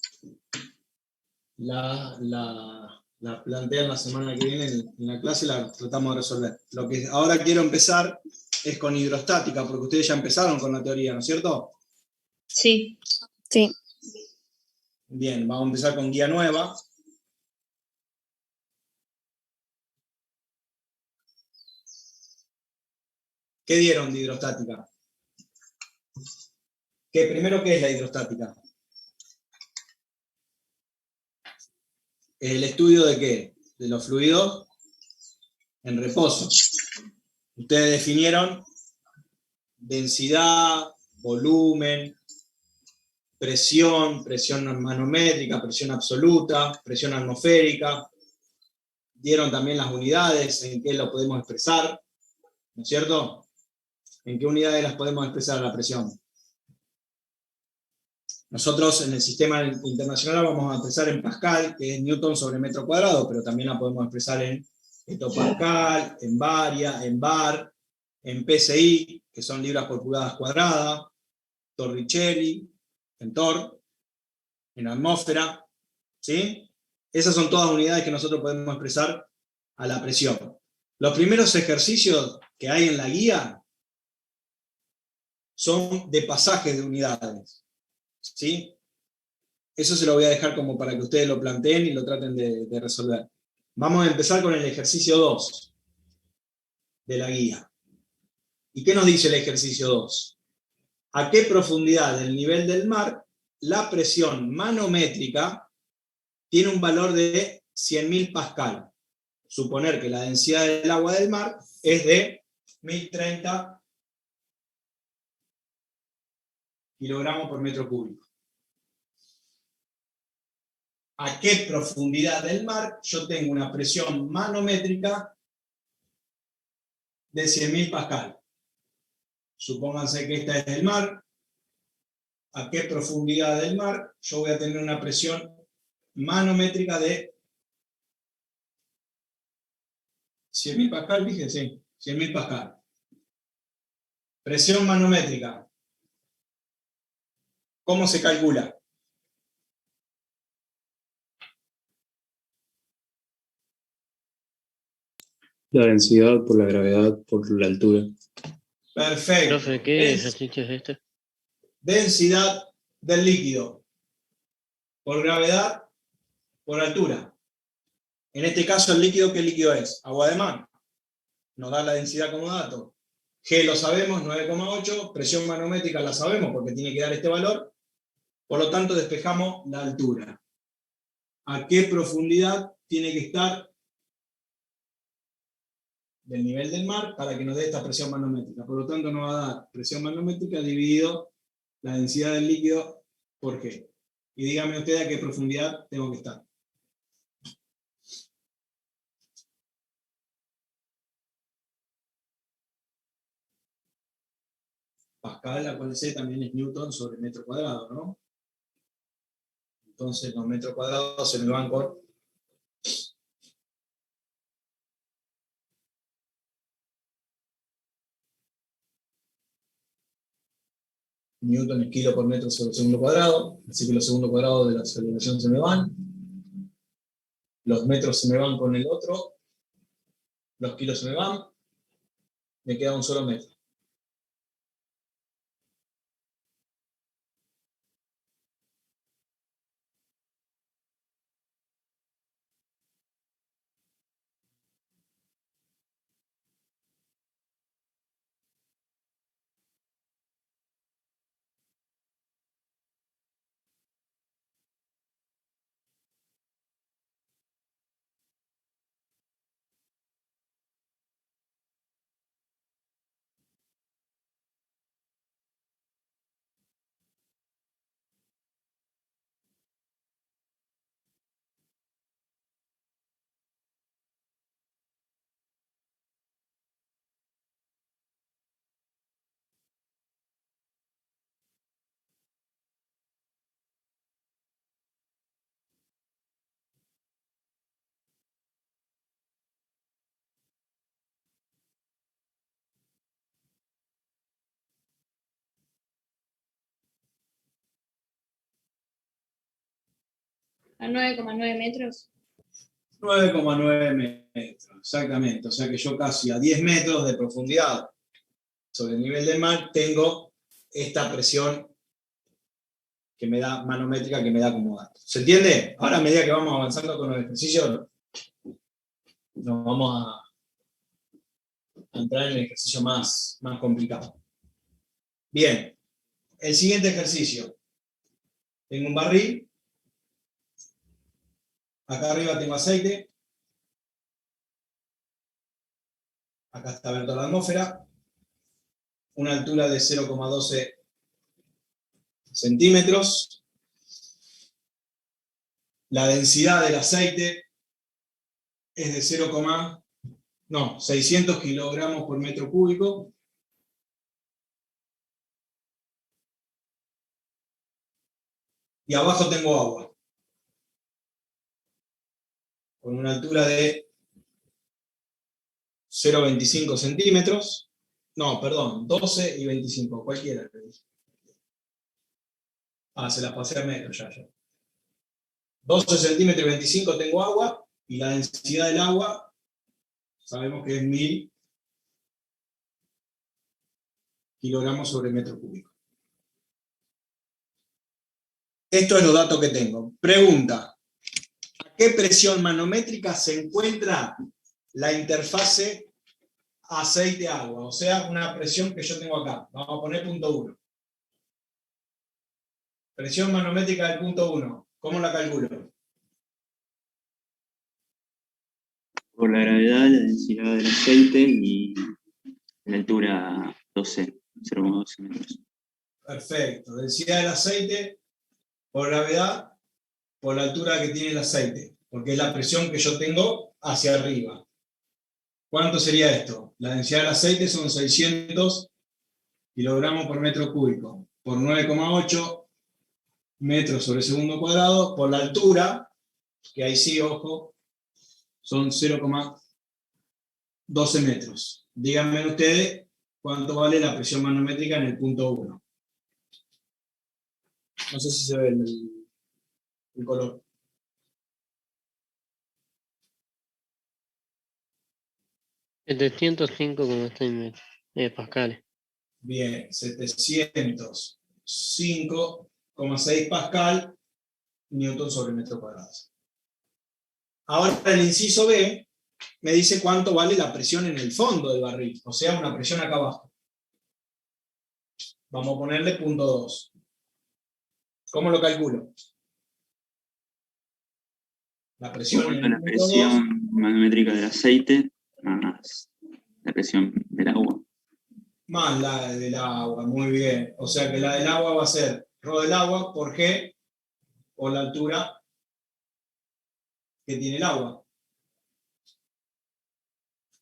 S3: La plantean la semana que viene en la clase y la tratamos de resolver. Lo que ahora quiero empezar es con hidrostática, porque ustedes ya empezaron con la teoría, ¿no es cierto?
S4: Sí.
S5: Sí.
S3: Bien, vamos a empezar con guía nueva. ¿Qué dieron de hidrostática? Primero, ¿qué es la hidrostática? ¿El estudio de qué? De los fluidos en reposo. Ustedes definieron densidad, volumen, presión manométrica, presión absoluta, presión atmosférica. Dieron también las unidades en qué lo podemos expresar, ¿no es cierto? ¿En qué unidades las podemos expresar la presión? Nosotros en el sistema internacional vamos a expresar en Pascal, que es Newton sobre metro cuadrado, pero también la podemos expresar en hectopascal, en baria, en bar, en PSI, que son libras por pulgadas cuadradas, Torricelli, en Tor, en atmósfera, ¿sí? Esas son todas unidades que nosotros podemos expresar a la presión. Los primeros ejercicios que hay en la guía son de pasajes de unidades, ¿sí? Eso se lo voy a dejar como para que ustedes lo planteen y lo traten de resolver. Vamos a empezar con el ejercicio 2 de la guía. ¿Y qué nos dice el ejercicio 2? ¿A qué profundidad del nivel del mar la presión manométrica tiene un valor de 100.000 pascal? Suponer que la densidad del agua del mar es de 1030 kilogramos por metro cúbico. ¿A qué profundidad del mar yo tengo una presión manométrica de 100.000 pascal? Supónganse que esta es el mar. ¿A qué profundidad del mar yo voy a tener una presión manométrica de 100.000 pascal? Dije, sí, 100.000 pascal. Presión manométrica. ¿Cómo se calcula?
S6: La densidad por la gravedad por la altura.
S3: Perfecto.
S7: Profe, ¿qué ejercicio es este?
S3: Densidad del líquido por gravedad por altura. En este caso, el líquido, ¿qué líquido es? Agua de mar. Nos da la densidad como dato. G lo sabemos, 9,8. Presión manométrica la sabemos porque tiene que dar este valor. Por lo tanto, despejamos la altura. ¿A qué profundidad tiene que estar del nivel del mar para que nos dé esta presión manométrica? Por lo tanto, nos va a dar presión manométrica dividido la densidad del líquido por G. Y díganme ustedes a qué profundidad tengo que estar. Pascal, acuérdense, también es Newton sobre metro cuadrado, ¿no? Entonces los metros cuadrados se me van con Newton es kilo por metro sobre segundo cuadrado, así que los segundos cuadrados de la aceleración se me van. los metros se me van con el otro, los kilos se me van, me queda un solo metro.
S5: A 9,9 metros.
S3: 9,9 metros, exactamente. O sea que yo casi a 10 metros de profundidad sobre el nivel del mar tengo esta presión que me da manométrica, que me da como dato. ¿Se entiende? Ahora a medida que vamos avanzando con los ejercicios, nos vamos a entrar en el ejercicio más complicado. Bien, el siguiente ejercicio. Tengo un barril. Acá arriba tengo aceite. Acá está abierto la atmósfera. Una altura de 0,12 centímetros. La densidad del aceite es de 600 kilogramos por metro cúbico. Y abajo tengo agua, con una altura de 0,25 centímetros. No, perdón, 12 y 25, cualquiera. Se las pasé a metros ya. 12 centímetros y 25 tengo agua, y la densidad del agua sabemos que es 1000 kilogramos sobre metro cúbico. Esto es los datos que tengo. Pregunta: ¿a qué presión manométrica se encuentra la interfase aceite-agua? O sea, una presión que yo tengo acá. Vamos a poner punto 1. Presión manométrica del punto 1. ¿Cómo la calculo?
S1: Por la gravedad, la densidad del aceite y la altura 0,12 metros.
S3: Perfecto. Densidad del aceite por gravedad, por la altura que tiene el aceite, porque es la presión que yo tengo hacia arriba. ¿Cuánto sería esto? La densidad del aceite son 600 kilogramos por metro cúbico, por 9,8 metros sobre segundo cuadrado, por la altura, que ahí sí, ojo, son 0,12 metros. Díganme ustedes cuánto vale la presión manométrica en el punto 1. No sé si se ve el color.
S7: pascales.
S3: Bien, 705,6 pascal, newton sobre metro cuadrado. Ahora el inciso B me dice cuánto vale la presión en el fondo del barril, o sea, una presión acá abajo. Vamos a ponerle punto 2. ¿Cómo lo calculo? La presión en el
S1: La
S3: punto
S1: presión
S3: 2,
S1: manométrica del aceite más la presión del agua.
S3: más la del agua, muy bien. O sea que la del agua va a ser ρ del agua por G, por la altura que tiene el agua.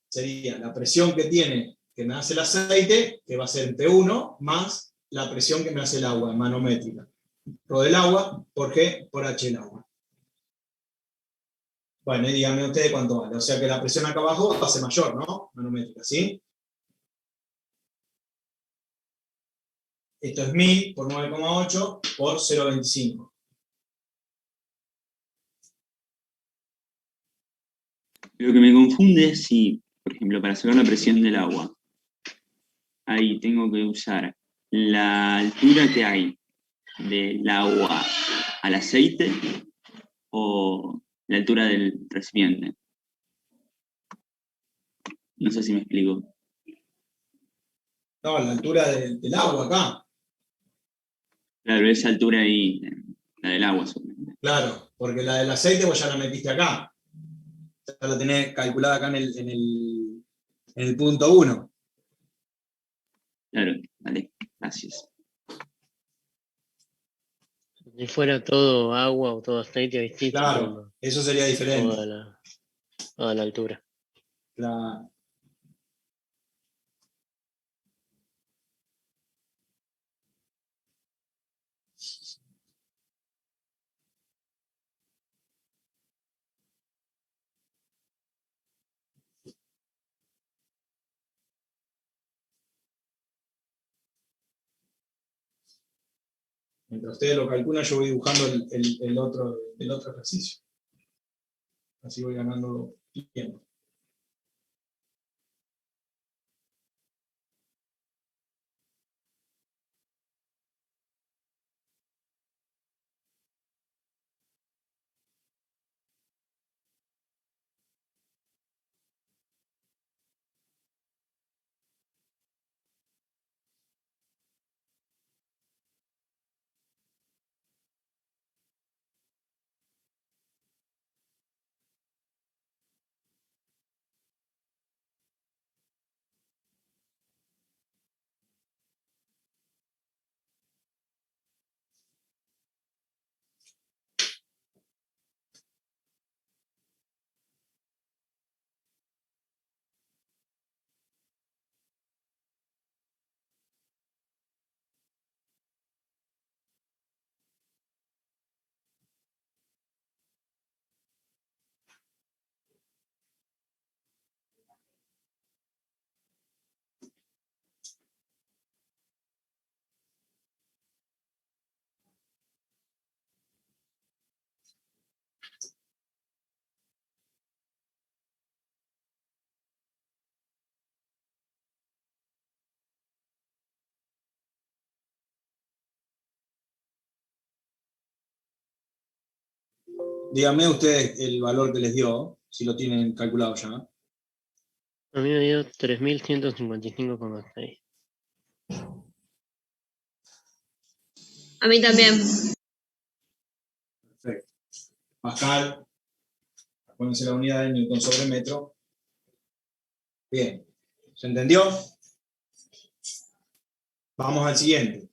S3: Sería la presión que tiene, que me hace el aceite, que va a ser P1, más la presión que me hace el agua, manométrica. Ρ del agua por G por H del agua. Bueno, y díganme ustedes cuánto vale. O sea que la presión acá abajo va a ser mayor, ¿no? Manométrica, ¿sí? Esto es 1000 por 9,8 por 0,25.
S1: Lo que me confunde es si, por ejemplo, para saber la presión del agua, ahí tengo que usar la altura que hay del agua al aceite o la altura del recipiente. No sé si me explico.
S3: No, la altura del agua acá.
S1: Claro, esa altura ahí, la del agua solamente.
S3: Claro, porque la del aceite vos ya la metiste acá. Ya la tenés calculada acá en el punto 1.
S1: Claro, vale, gracias.
S7: Si fuera todo agua o todo aceite, ahí sí
S3: Claro, eso sería diferente.
S7: toda la altura.
S3: Claro. Mientras ustedes lo calculan, yo voy dibujando el otro ejercicio. Así voy ganando tiempo. Díganme ustedes el valor que les dio, si lo tienen calculado ya.
S7: A mí me dio 3155,6.
S4: A mí también.
S3: Perfecto. Pascal, acuérdense la unidad de Newton sobre metro. Bien. ¿Se entendió? Vamos al siguiente.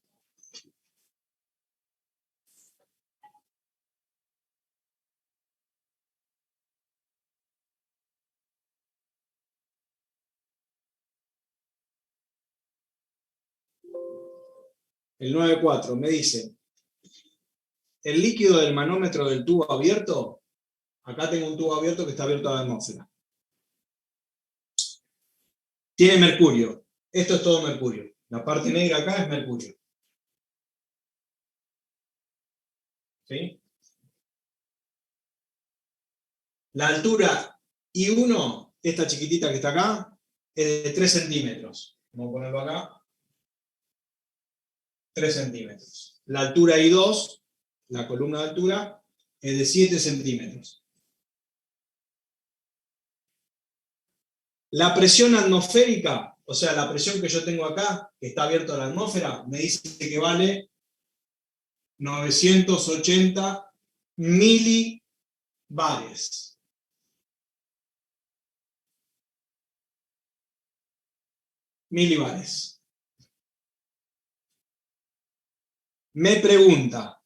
S3: El 9.4 me dice, el líquido del manómetro del tubo abierto, acá tengo un tubo abierto que está abierto a la atmósfera. Tiene mercurio. Esto es todo mercurio. La parte negra acá es mercurio. ¿Sí? La altura I1, esta chiquitita que está acá, es de 3 centímetros. Vamos a ponerlo acá. 3 centímetros. La altura I2, la columna de altura, es de 7 centímetros. La presión atmosférica, o sea, la presión que yo tengo acá, que está abierta a la atmósfera, me dice que vale 980 milibares. Milibares. Me pregunta,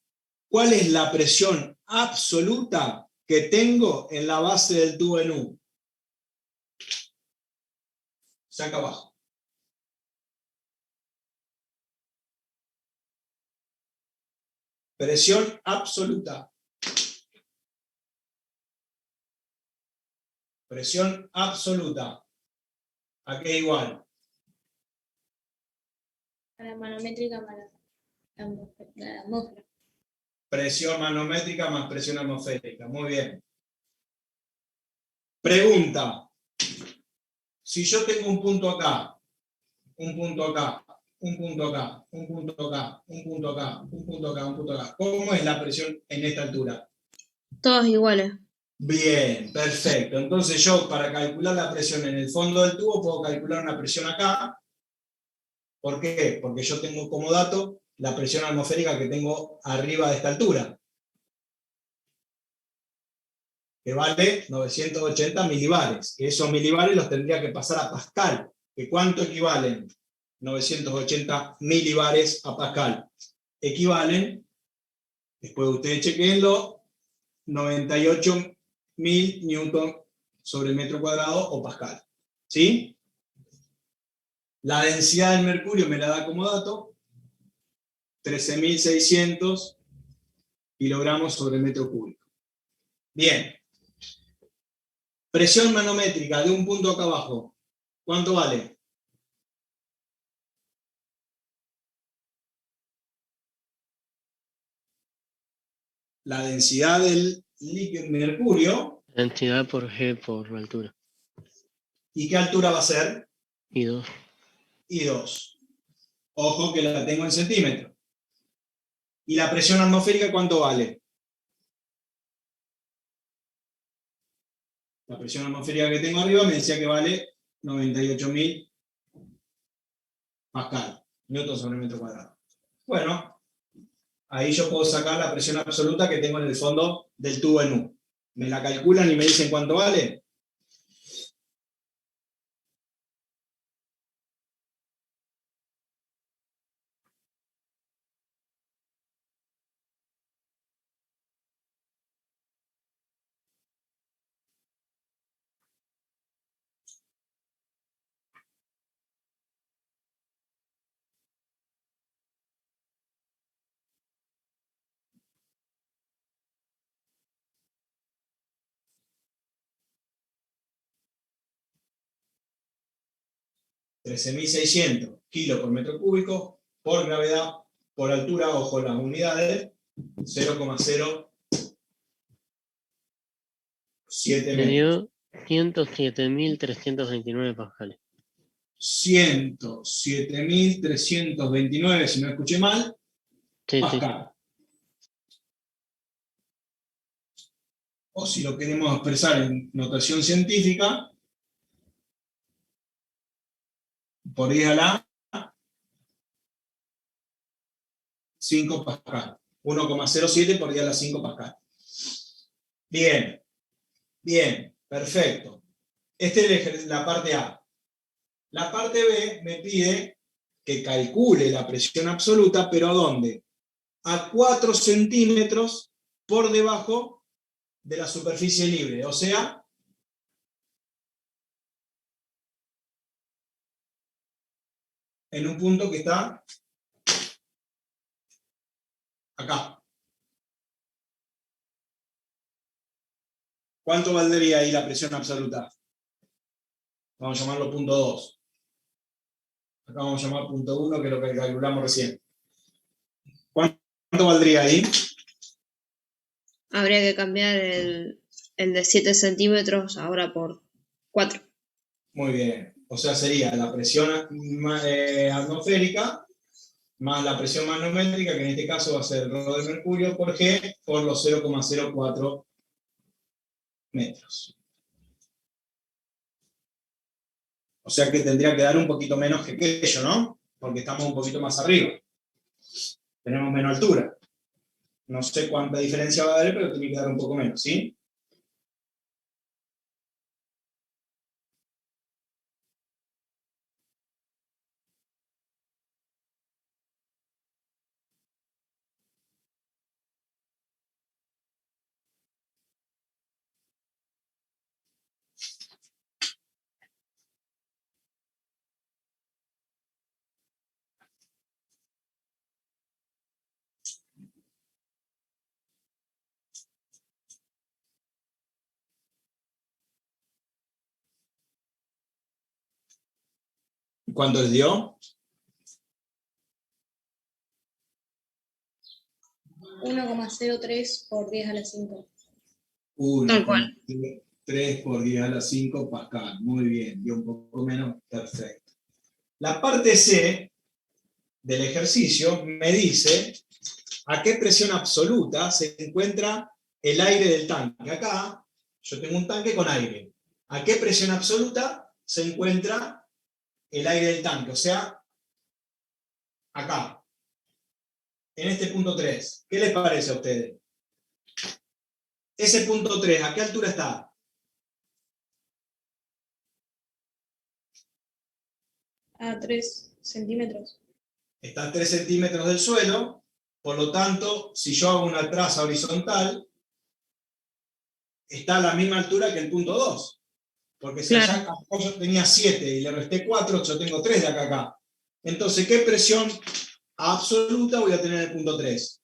S3: ¿cuál es la presión absoluta que tengo en la base del tubo en U? Saca abajo. Presión absoluta. Presión absoluta. ¿A qué igual?
S5: A la manométrica más la atmósfera.
S3: Presión manométrica más presión atmosférica. Muy bien. Pregunta. Si yo tengo un punto acá, un punto acá, un punto acá, un punto acá, un punto acá, un punto acá, un punto acá, ¿cómo es la presión en esta altura?
S4: Todos iguales.
S3: Bien, perfecto. Entonces yo, para calcular la presión en el fondo del tubo, puedo calcular una presión acá. ¿Por qué? Porque yo tengo como dato la presión atmosférica que tengo arriba de esta altura, que vale 980 milibares. Que esos milibares los tendría que pasar a Pascal. ¿Que cuánto equivalen 980 milibares a Pascal? Equivalen, después ustedes chequenlo, 98.000 newton sobre metro cuadrado o Pascal. ¿Sí? La densidad del mercurio me la da como dato, 13.600 kilogramos sobre metro cúbico. Bien. Presión manométrica de un punto acá abajo, ¿cuánto vale? La densidad del líquido mercurio.
S7: Densidad por G por la altura.
S3: ¿Y qué altura va a ser?
S7: Y 2.
S3: Y 2. Ojo que la tengo en centímetros. ¿Y la presión atmosférica cuánto vale? La presión atmosférica que tengo arriba me decía que vale 98.000 pascal, newton sobre metro cuadrado. Bueno, ahí yo puedo sacar la presión absoluta que tengo en el fondo del tubo en U. ¿Me la calculan y me dicen cuánto vale? $13.600 kilos por metro cúbico, por gravedad, por altura, ojo las unidades, 0,07
S7: Me
S3: metros.
S7: dio 107.329 pascales.
S3: 107.329, si no escuché mal,
S7: Sí, sí.
S3: pascal. O si lo queremos expresar en notación científica, por 10 a la 5 pascal. 1,07 por 10 a la 5 pascal. Bien, bien, perfecto. Esta es la parte A. La parte B me pide que calcule la presión absoluta, pero ¿a dónde? A 4 centímetros por debajo de la superficie libre, o sea, en un punto que está acá. ¿Cuánto valdría ahí la presión absoluta? Vamos a llamarlo punto 2. Acá vamos a llamar punto 1, que es lo que calculamos recién. ¿Cuánto valdría ahí?
S4: Habría que cambiar el de 7 centímetros ahora por 4.
S3: Muy bien. O sea, sería la presión atmosférica más la presión manométrica, que en este caso va a ser rho de mercurio por G, por los 0,04 metros. O sea que tendría que dar un poquito menos que aquello, ¿no? Porque estamos un poquito más arriba. Tenemos menos altura. No sé cuánta diferencia va a haber, pero tiene que dar un poco menos, ¿sí? ¿Cuánto les dio?
S5: 1,03 por 10 a la 5.
S4: Tal cual.
S3: 3 por 10 a la 5 pascal. Muy bien, y un poco menos, perfecto. La parte C del ejercicio me dice a qué presión absoluta se encuentra el aire del tanque. Acá yo tengo un tanque con aire. ¿A qué presión absoluta se encuentra el aire del tanque? O sea, acá, en este punto 3. ¿Qué les parece a ustedes? Ese punto 3, ¿a qué altura está?
S5: A 3 centímetros.
S3: Está a 3 centímetros del suelo, por lo tanto, si yo hago una traza horizontal, está a la misma altura que el punto 2. Porque si
S4: Claro.
S3: allá acá yo tenía 7 y le resté 4, yo tengo 3 de acá a acá. Entonces, ¿qué presión absoluta voy a tener en el punto 3?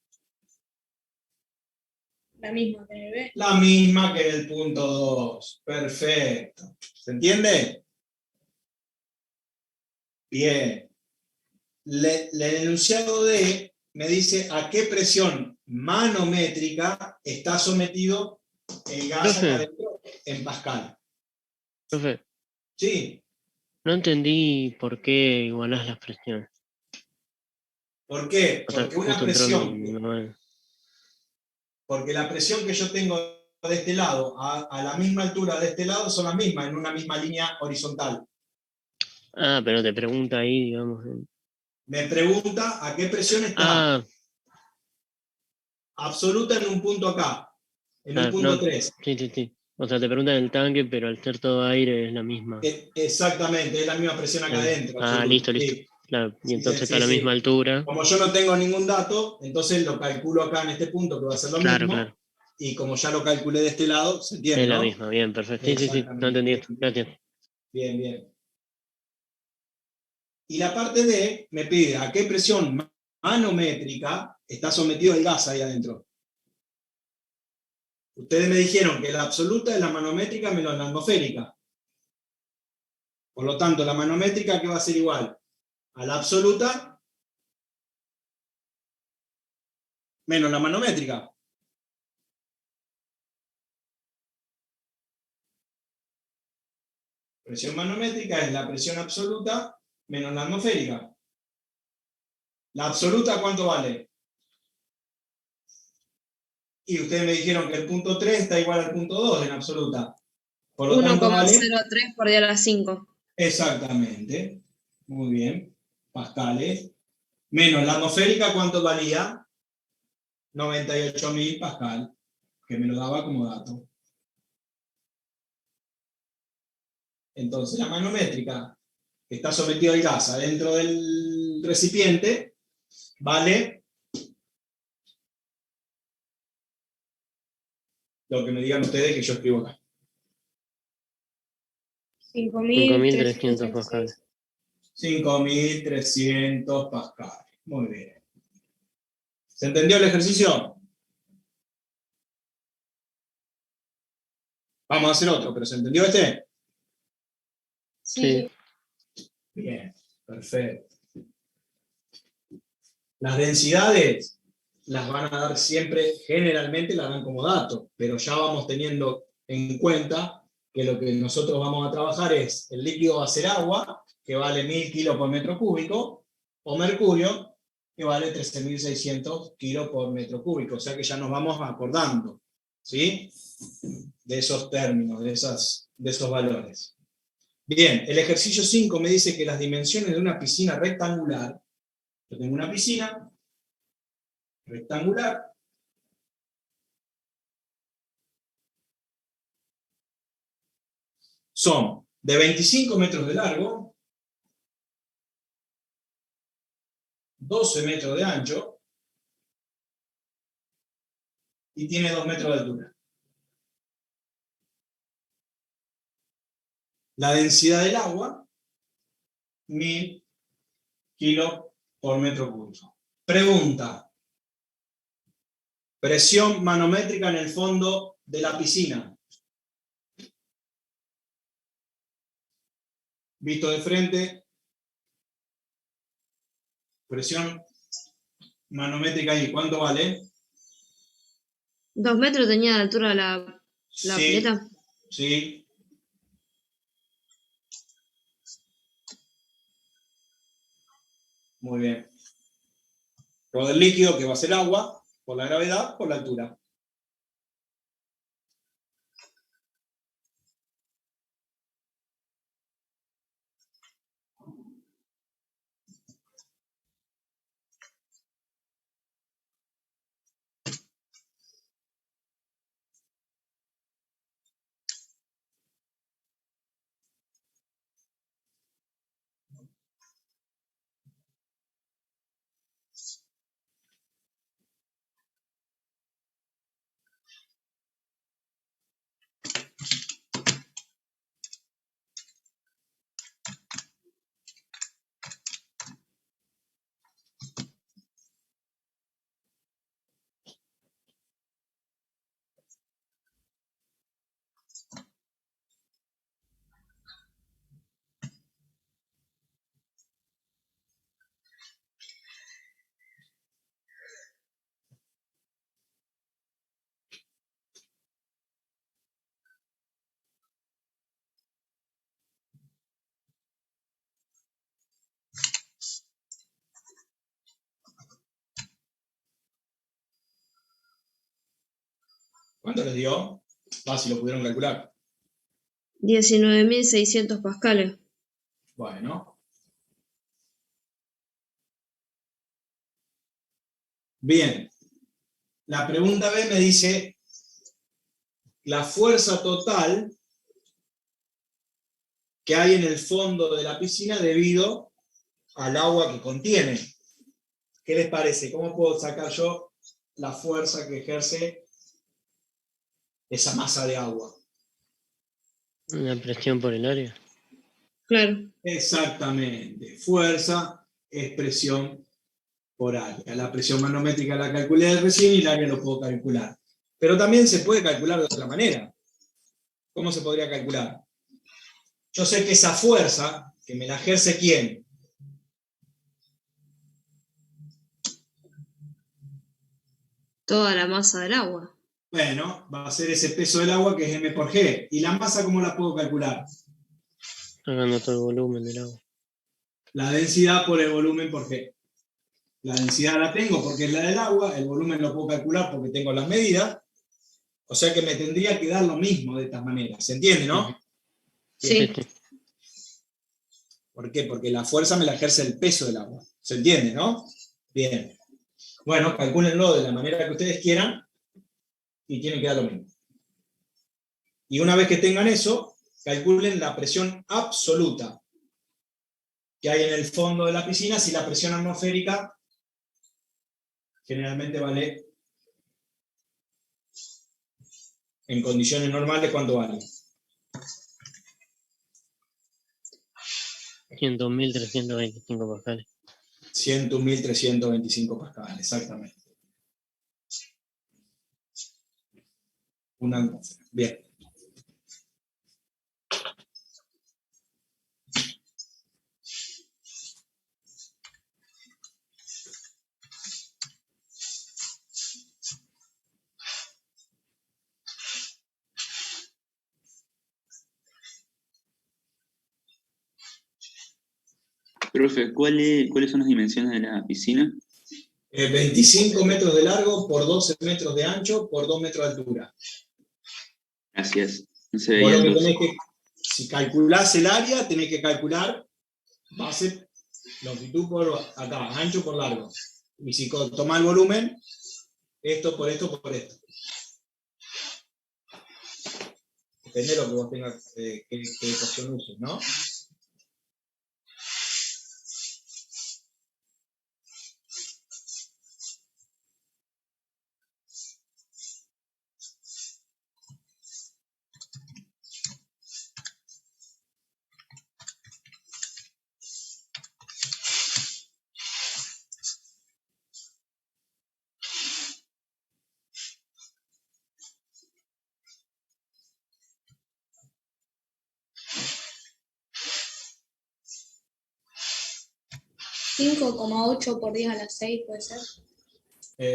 S5: La misma que en el B.
S3: La misma que en el punto 2. Perfecto. ¿Se entiende? Bien. El enunciado D me dice a qué presión manométrica está sometido el gas acá adentro en Pascal.
S7: Profe,
S3: ¿Sí?
S7: no entendí por qué igualás las presiones.
S3: ¿Por qué?
S7: O sea,
S3: Porque una
S7: justo entró mi
S3: presión,
S7: mamá.
S3: porque la presión que yo tengo de este lado a la misma altura de este lado son las mismas, en una misma línea horizontal.
S7: Ah, pero te pregunta ahí, digamos.
S3: Me pregunta a qué presión está
S7: Ah,
S3: absoluta en un punto acá, en un punto
S7: no,
S3: 3.
S7: sí. O sea, te preguntan el tanque, pero al ser todo aire es la misma.
S3: Exactamente, es la misma presión acá adentro.
S7: Ah,
S3: absoluta.
S7: listo.
S3: Sí.
S7: Claro, y
S3: Sí,
S7: entonces
S3: sí,
S7: está a la
S3: sí.
S7: misma altura.
S3: Como yo no tengo ningún dato, entonces lo calculo acá en este punto, que va a ser lo mismo.
S7: Claro.
S3: Y como ya lo calculé de este lado, se entiende,
S7: Es la
S3: ¿no?
S7: misma, bien, perfecto. Sí, no
S3: Exactamente.
S7: entendí esto. Gracias.
S3: Bien, bien. Y la parte D me pide a qué presión manométrica está sometido el gas ahí adentro. Ustedes me dijeron que la absoluta es la manométrica menos la atmosférica. Por lo tanto, la manométrica, ¿qué va a ser igual? A la absoluta menos la manométrica. Presión manométrica es la presión absoluta menos la atmosférica. ¿La absoluta cuánto vale? Y ustedes me dijeron que el punto 3 está igual al punto 2 en absoluta. Por lo tanto, vale
S4: 1,03 por 10 a la 5.
S3: exactamente. Muy bien. Pascales. Menos la atmosférica, ¿cuánto valía? 98.000 pascal, que me lo daba como dato. Entonces, la manométrica que está sometido el gas adentro del recipiente vale lo que me digan ustedes que yo escribo acá.
S7: 5.300 pascales.
S3: 5.300 pascales. Muy bien. ¿Se entendió el ejercicio? Vamos a hacer otro, pero ¿se entendió este?
S7: Sí.
S3: Bien, perfecto. Las densidades las van a dar siempre, generalmente las dan como dato, pero ya vamos teniendo en cuenta que lo que nosotros vamos a trabajar es el líquido va a ser agua, que vale 1000 kilos por metro cúbico, o mercurio, que vale 13.600 kilos por metro cúbico. O sea que ya nos vamos acordando, ¿sí? De esos términos, de esos valores. Bien, el ejercicio 5 me dice que las dimensiones de una piscina rectangular, yo tengo una piscina rectangular, son de 25 metros de largo, 12 metros de ancho, y tiene 2 metros de altura. La densidad del agua, 1000 kilos por metro cúbico. Pregunta. Presión manométrica en el fondo de la piscina. Visto de frente. Presión manométrica ahí. ¿Cuánto vale?
S4: 2 metros tenía de altura la
S3: Sí,
S4: pileta.
S3: ¿sí? Muy bien. Lo del líquido, que va a ser agua, por la gravedad, por la altura. ¿Cuánto les dio? Si lo pudieron calcular.
S4: 19.600 pascales.
S3: Bueno. Bien. La pregunta B me dice la fuerza total que hay en el fondo de la piscina debido al agua que contiene. ¿Qué les parece? ¿Cómo puedo sacar yo la fuerza que ejerce esa masa de agua?
S7: La presión por el área.
S4: Claro.
S3: Exactamente. Fuerza es presión por área. La presión manométrica la calculé recién y el área lo puedo calcular. Pero también se puede calcular de otra manera. ¿Cómo se podría calcular? Yo sé que esa fuerza, que me la ejerce ¿quién?
S4: Toda la masa del agua.
S3: Bueno, va a ser ese peso del agua que es m por g. ¿Y la masa cómo la puedo calcular?
S7: Sacando todo el volumen del agua.
S3: La densidad por el volumen por g. La densidad la tengo porque es la del agua, el volumen lo puedo calcular porque tengo las medidas, o sea que me tendría que dar lo mismo de esta manera. ¿Se entiende, no?
S4: Sí.
S3: ¿Por qué? Porque la fuerza me la ejerce el peso del agua. ¿Se entiende, no? Bien. Bueno, calcúlenlo de la manera que ustedes quieran y tienen que dar lo mismo. Y una vez que tengan eso, calculen la presión absoluta que hay en el fondo de la piscina si la presión atmosférica generalmente vale, en condiciones normales, ¿cuánto vale?
S7: 100.325 pascales.
S3: 101.325 pascales, exactamente. Una atmósfera. Bien.
S1: Profe, ¿cuáles son las dimensiones de la piscina?
S3: 25 metros de largo por 12 metros de ancho por 2 metros de altura.
S1: Gracias. No se
S3: Vos
S1: veía
S3: lo que
S1: entonces.
S3: tenés que, si calculás el área, tenés que calcular base, longitud por acá, ancho por largo. Y si tomás el volumen, esto por esto por esto. Depende de lo que vos tengas, qué ecuación uses, ¿no?
S5: ¿5,8 por 10 a la 6 puede ser?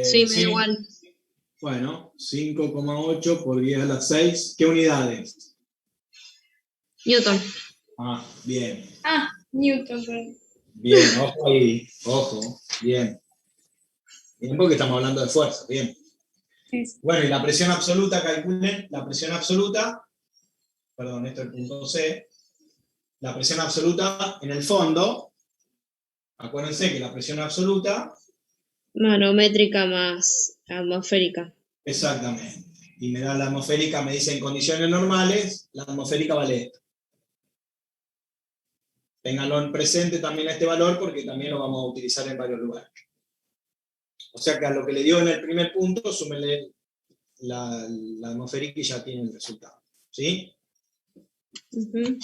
S4: Sí, me da igual.
S3: Bueno, 5,8 por 10 a la 6. ¿Qué unidades?
S4: Newton.
S3: Ah, bien.
S5: Ah, Newton, perdón.
S3: Bien, ojo ahí. Ojo. Bien. Bien, porque estamos hablando de fuerza. Bien.
S5: Sí.
S3: Bueno, y la presión absoluta, calculen la presión absoluta. Perdón, esto es el punto C. La presión absoluta en el fondo. Acuérdense que la presión absoluta.
S4: Manométrica más atmosférica.
S3: Exactamente. Y me da la atmosférica, me dice en condiciones normales, la atmosférica vale esto. Ténganlo en presente también este valor porque también lo vamos a utilizar en varios lugares. O sea que a lo que le dio en el primer punto, súmenle la atmosférica y ya tienen el resultado. ¿Sí?
S4: Ujú.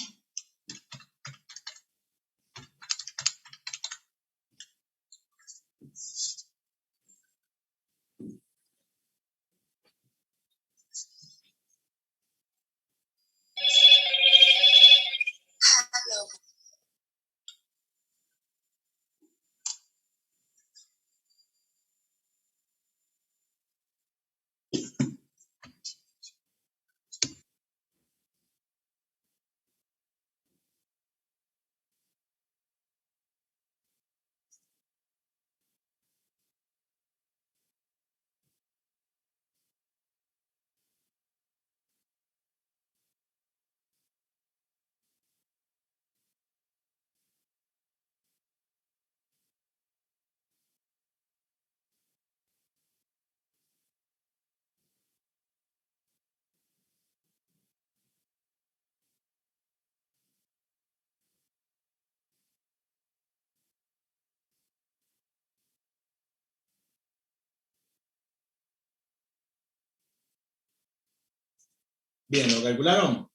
S3: Bien, ¿lo calcularon?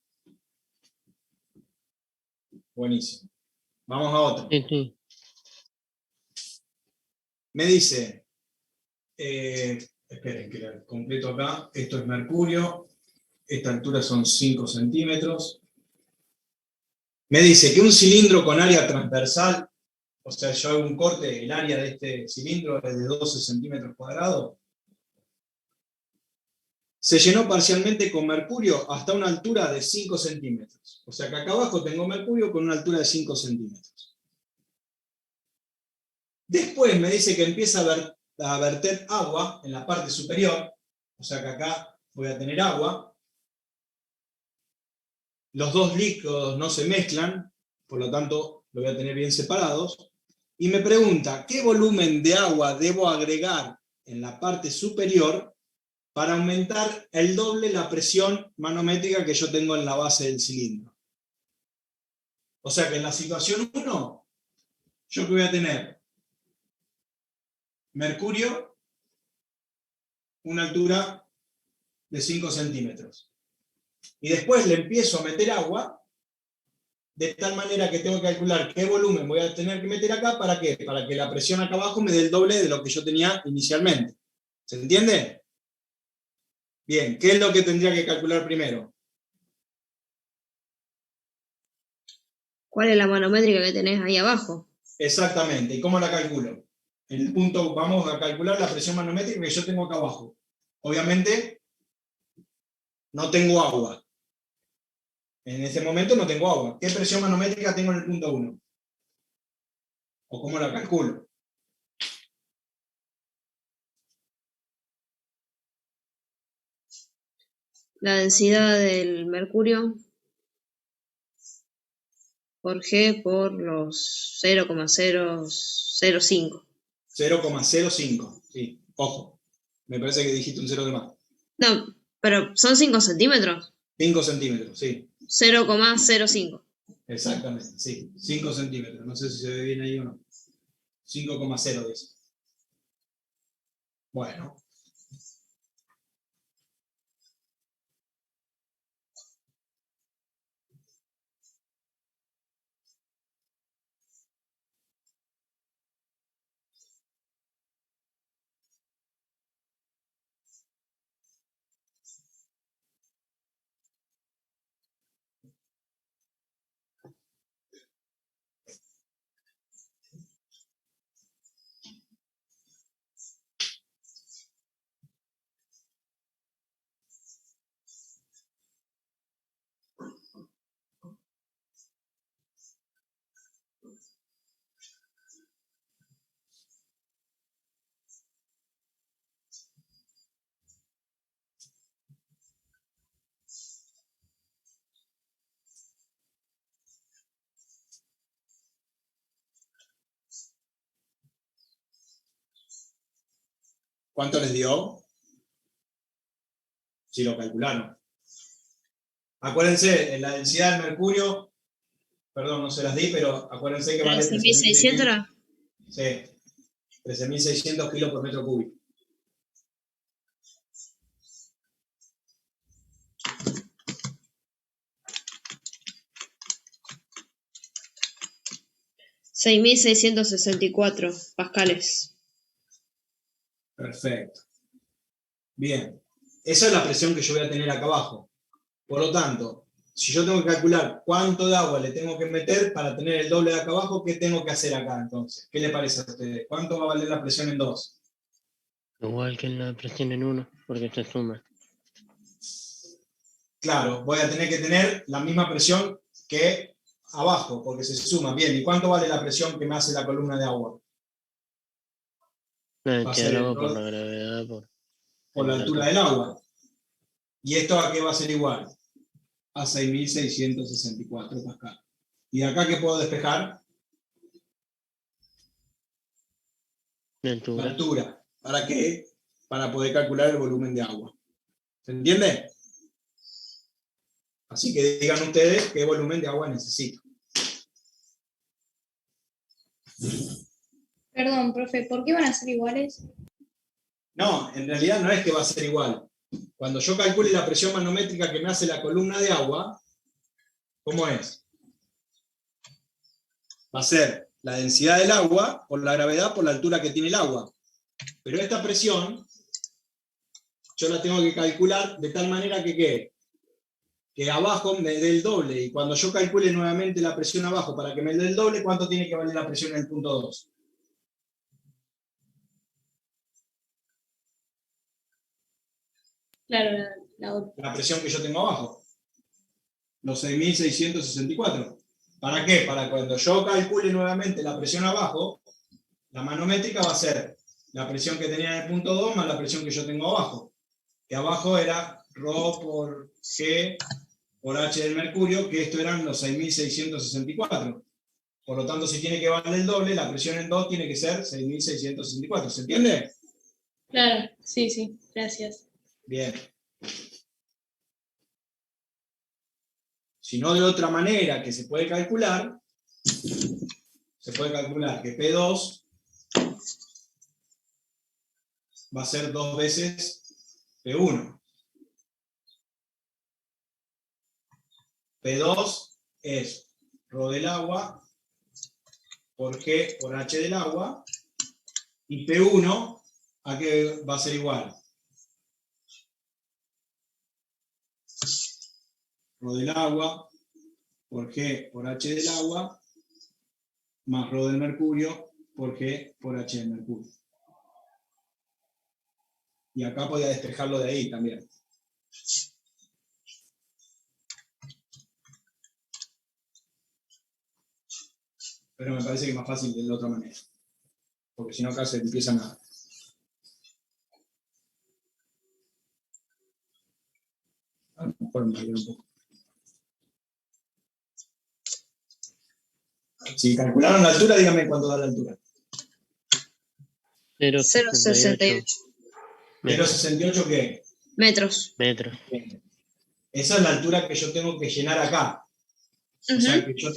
S3: Buenísimo. Vamos a otro.
S7: Sí, sí.
S3: Me dice, esperen que la completo acá, esto es mercurio, esta altura son 5 centímetros. Me dice que un cilindro con área transversal, o sea, yo hago un corte, el área de este cilindro es de 12 centímetros cuadrados, se llenó parcialmente con mercurio hasta una altura de 5 centímetros. O sea que acá abajo tengo mercurio con una altura de 5 centímetros. Después me dice que empieza a verter agua en la parte superior, o sea que acá voy a tener agua. Los dos líquidos no se mezclan, por lo tanto lo voy a tener bien separados. Y me pregunta, ¿qué volumen de agua debo agregar en la parte superior para aumentar el doble la presión manométrica que yo tengo en la base del cilindro? O sea que en la situación 1, yo que voy a tener mercurio, una altura de 5 centímetros. Y después le empiezo a meter agua, de tal manera que tengo que calcular qué volumen voy a tener que meter acá, ¿para qué? Para que la presión acá abajo me dé el doble de lo que yo tenía inicialmente. ¿Se entiende? Bien, ¿qué es lo que tendría que calcular primero?
S4: ¿Cuál es la manométrica que tenés ahí abajo?
S3: Exactamente, ¿y cómo la calculo? El punto, vamos a calcular la presión manométrica que yo tengo acá abajo. Obviamente, no tengo agua. En este momento no tengo agua. ¿Qué presión manométrica tengo en el punto 1? ¿O cómo la calculo?
S4: La densidad del mercurio por G por los 0,005.
S3: 0,05. Sí, ojo. Me parece que dijiste un 0 de más.
S4: No, pero son 5 centímetros.
S3: 5 centímetros, sí.
S4: 0,05.
S3: Exactamente, sí. 5 centímetros. No sé si se ve bien ahí o no. 5,0 dice. Bueno. ¿Cuánto les dio? Si lo calcularon. Acuérdense, en la densidad del mercurio, perdón, no se las di, pero acuérdense que vale
S4: 13.600 era.
S3: Sí, 13.600 kilos por metro cúbico.
S4: $6.664 pascales.
S3: Perfecto. Bien. Esa es la presión que yo voy a tener acá abajo. Por lo tanto, si yo tengo que calcular cuánto de agua le tengo que meter para tener el doble de acá abajo, ¿qué tengo que hacer acá entonces? ¿Qué le parece a ustedes? ¿Cuánto va a valer la presión en 2?
S7: Igual que en la presión en 1, porque se suma.
S3: Claro, voy a tener que tener la misma presión que abajo, porque se suma. Bien, ¿y cuánto vale la presión que me hace la columna de agua?
S7: La
S3: Va a
S7: densidad
S3: ser
S7: del
S3: el
S7: agua por
S3: rho-
S7: la gravedad,
S3: por la altura del agua. ¿Y esto a qué va a ser igual? A 6.664 pascal. ¿Y de acá qué puedo despejar?
S7: la
S3: La
S7: altura.
S3: altura. ¿Para qué? Para poder calcular el volumen de agua. ¿Se entiende? Así que digan ustedes qué volumen de agua necesito.
S5: Perdón, profe, ¿por qué van a ser iguales?
S3: No, en realidad no es que va a ser igual. Cuando yo calcule la presión manométrica que me hace la columna de agua, ¿cómo es? Va a ser la densidad del agua por la gravedad por la altura que tiene el agua. Pero esta presión yo la tengo que calcular de tal manera que ¿qué? Que abajo me dé el doble. Y cuando yo calcule nuevamente la presión abajo para que me dé el doble, ¿cuánto tiene que valer la presión en el punto 2?
S5: Claro, la otra.
S3: La presión que yo tengo abajo. Los 6.664. ¿Para qué? Para cuando yo calcule nuevamente la presión abajo, la manométrica va a ser la presión que tenía en el punto 2 más la presión que yo tengo abajo. Que abajo era ρ por G por H del mercurio, que esto eran los 6.664. Por lo tanto, si tiene que valer el doble, la presión en 2 tiene que ser 6.664. ¿Se entiende?
S5: Claro, sí, gracias.
S3: Bien. Si no de otra manera que se puede calcular que P2 va a ser 2 veces P1. P2 es ρ del agua por G por H del agua, y P1, ¿a qué va a ser igual? Ρ del agua por G por H del agua, más ρ del mercurio por G por H del mercurio. Y acá podía despejarlo de ahí también. Pero me parece que es más fácil de la otra manera. Porque si no acá se empiezan a... A lo mejor me ayuda un poco. Si calcularon la altura, díganme cuánto da la altura.
S7: 0,68
S3: 0,68 ¿qué?
S4: Metros.
S7: metros.
S3: Esa es la altura que yo tengo que llenar acá. O sea que yo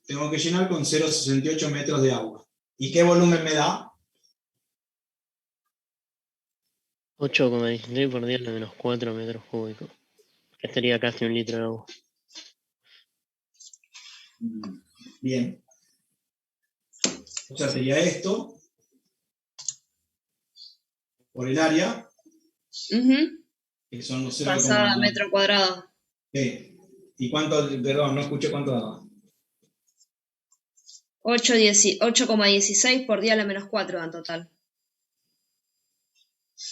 S3: tengo que llenar con 0,68 metros de agua. ¿Y qué volumen me da?
S7: 8,16 por 10 a la menos 4 metros cúbicos. Que sería casi 1 litro de agua.
S3: Bien. O sea, sería esto por el área, que son los 0,...
S4: Pasada a metro cuadrado.
S3: Sí. ¿Y cuánto? Perdón, no escuché cuánto daba.
S4: 8,16 por 10 a la menos 4 en total.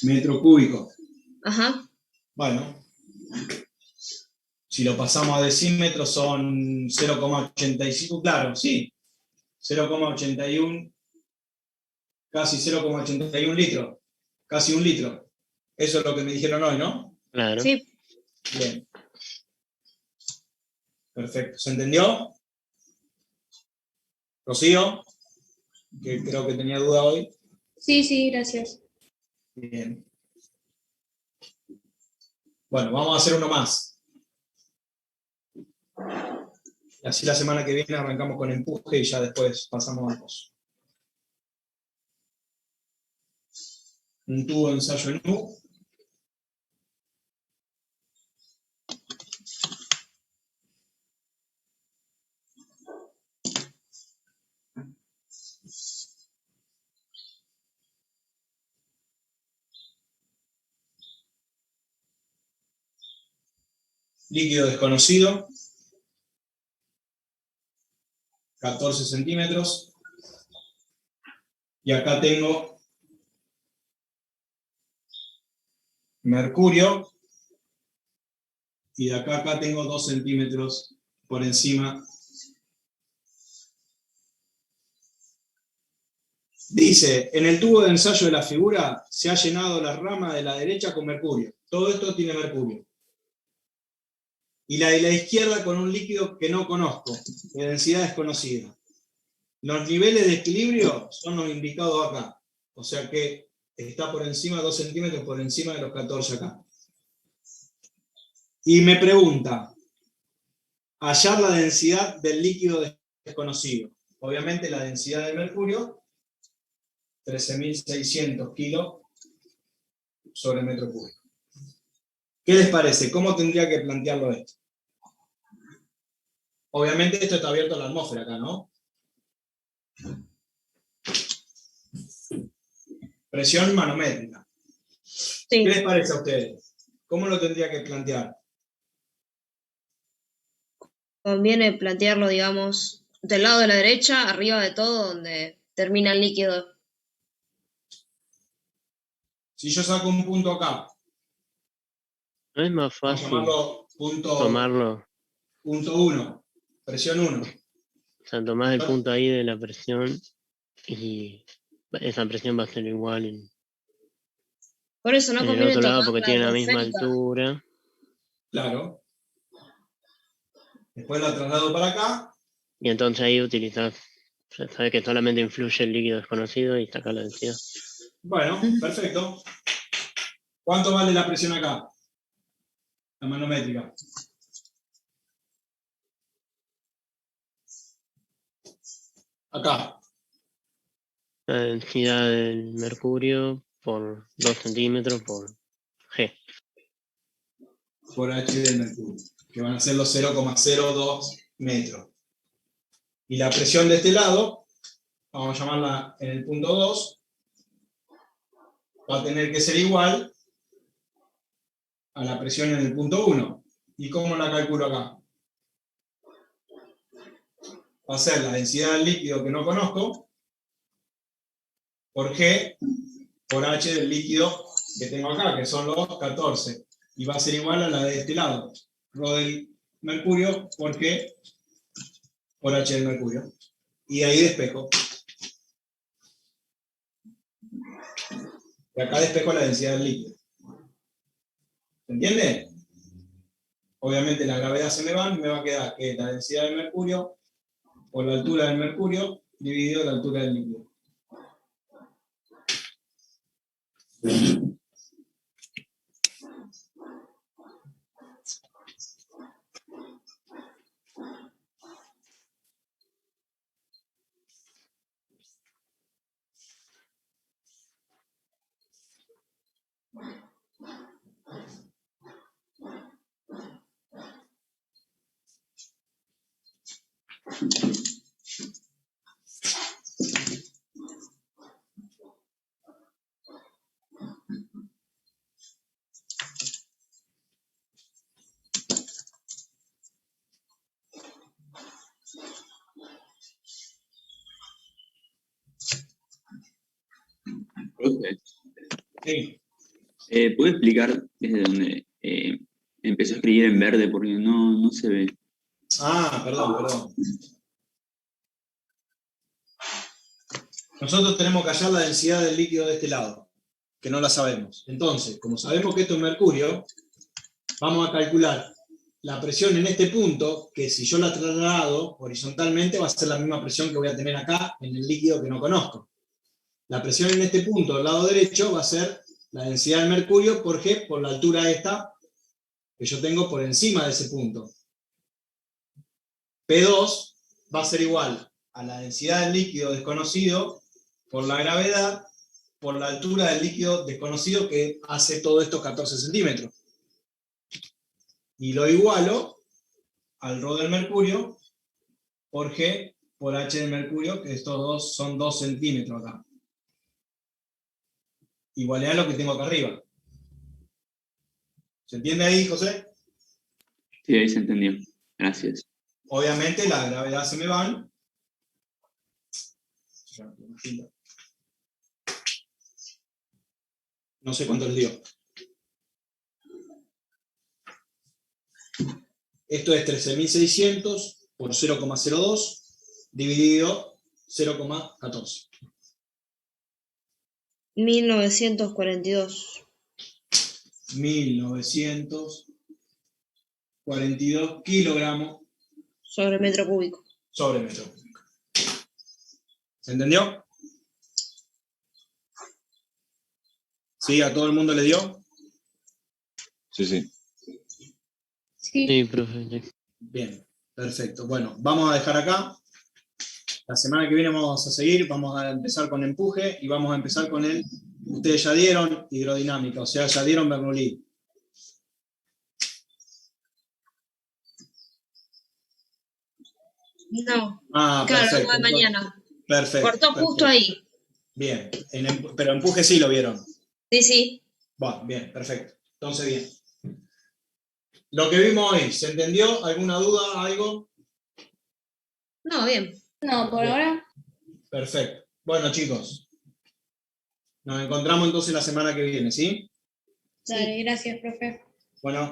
S3: Metro cúbico.
S4: Ajá.
S3: Bueno, si lo pasamos a decímetros son 0,85, claro, sí. 0,81, casi 0,81 litros. Casi 1 litro. Eso es lo que me dijeron hoy, ¿no?
S7: Claro.
S4: Sí.
S3: Bien. Perfecto. ¿Se entendió? Rocío, que creo que tenía duda hoy.
S5: Sí, gracias.
S3: Bien. Bueno, vamos a hacer uno más. Y así la semana que viene arrancamos con empuje y ya después pasamos a dos. Un tubo de ensayo en U. Líquido desconocido, 14 centímetros. Y acá tengo mercurio. Y de acá a acá tengo 2 centímetros por encima. Dice, en el tubo de ensayo de la figura se ha llenado la rama de la derecha con mercurio. Todo esto tiene mercurio. Y la de la izquierda con un líquido que no conozco, de densidad desconocida. Los niveles de equilibrio son los indicados acá. O sea que está por encima, 2 centímetros por encima de los 14 acá. Y me pregunta, hallar la densidad del líquido desconocido. Obviamente la densidad del mercurio, 13.600 kilos sobre metro cúbico. ¿Qué les parece? ¿Cómo tendría que plantearlo esto? Obviamente esto está abierto a la atmósfera acá, ¿no? Presión manométrica.
S4: Sí.
S3: ¿Qué les parece a ustedes? ¿Cómo lo tendría que plantear?
S4: Conviene plantearlo, digamos, del lado de la derecha, arriba de todo, donde termina el líquido.
S3: Si yo saco un punto acá,
S7: No es más
S3: vamos a
S7: fácil
S3: llamarlo punto
S7: tomarlo.
S3: 1, presión 1.
S7: O sea, tomás el punto ahí de la presión y esa presión va a ser igual
S4: Por eso no
S7: en el
S4: conviene
S7: otro lado
S4: tomar
S7: porque
S4: la
S7: tiene la misma
S4: atmosférica.
S7: altura.
S3: Claro. Después la traslado para acá.
S7: Y entonces ahí utilizás, o sea, sabes que solamente influye el líquido desconocido y sacás la densidad.
S3: Bueno, perfecto. ¿Cuánto vale la presión acá? La manométrica. Acá.
S7: La densidad del mercurio por 2 centímetros por G.
S3: Por H del mercurio. Que van a ser los 0,02 metros. Y la presión de este lado, vamos a llamarla en el punto 2, va a tener que ser igual a la presión en el punto 1. ¿Y cómo la calculo acá? Va a ser la densidad del líquido que no conozco por G por H del líquido que tengo acá, que son los 14. Y va a ser igual a la de este lado. Rho del mercurio por G por H del mercurio. Y ahí despejo. Y acá despejo la densidad del líquido. ¿Se entiende? Obviamente la gravedad se me va y me va a quedar que la densidad del mercurio por la altura del mercurio dividido la altura del líquido.
S1: Profe,
S3: Sí.
S1: ¿puede explicar desde dónde empezó a escribir en verde? Porque no se ve.
S3: Ah, perdón. Nosotros tenemos que hallar la densidad del líquido de este lado, que no la sabemos. Entonces, como sabemos que esto es mercurio, vamos a calcular la presión en este punto, que si yo la traslado horizontalmente va a ser la misma presión que voy a tener acá en el líquido que no conozco. La presión en este punto del lado derecho va a ser la densidad del mercurio, ¿por qué? Por la altura esta que yo tengo por encima de ese punto. P2 va a ser igual a la densidad del líquido desconocido por la gravedad, por la altura del líquido desconocido que hace todo esto 14 centímetros. Y lo igualo al ρ del mercurio por G por H del mercurio, que estos dos son 2 centímetros acá. Igualé a lo que tengo acá arriba. ¿Se entiende ahí, José?
S1: Sí, ahí se entendió. Gracias.
S3: Obviamente la gravedad se me van. No sé cuánto les dio. Esto es 13.600 por 0,02 dividido 0,14.
S4: 1942.
S3: 1942 kilogramos
S4: Sobre metro cúbico.
S3: sobre metro cúbico. ¿Se entendió? ¿Sí? ¿A todo el mundo le dio?
S2: Sí, sí.
S5: Sí.
S7: Sí, profe. Sí.
S3: Bien, perfecto. Bueno, vamos a dejar acá. La semana que viene vamos a seguir, vamos a empezar con empuje y vamos a empezar con el, ustedes ya dieron hidrodinámica, o sea, ya dieron Bernoulli.
S4: No,
S3: Ah,
S4: claro,
S3: perfecto.
S4: como de mañana.
S3: Perfecto.
S4: Cortó justo
S3: perfecto.
S4: ahí.
S3: Bien, pero empuje sí lo vieron.
S4: Sí, sí.
S3: Bueno, bien, perfecto. Entonces, bien. Lo que vimos hoy, ¿se entendió? ¿Alguna duda? ¿Algo?
S4: No, bien.
S5: No, por
S3: Bien.
S5: ahora.
S3: Perfecto. Bueno, chicos. Nos encontramos entonces la semana que viene, ¿sí?
S5: Dale, gracias, profe.
S3: Bueno.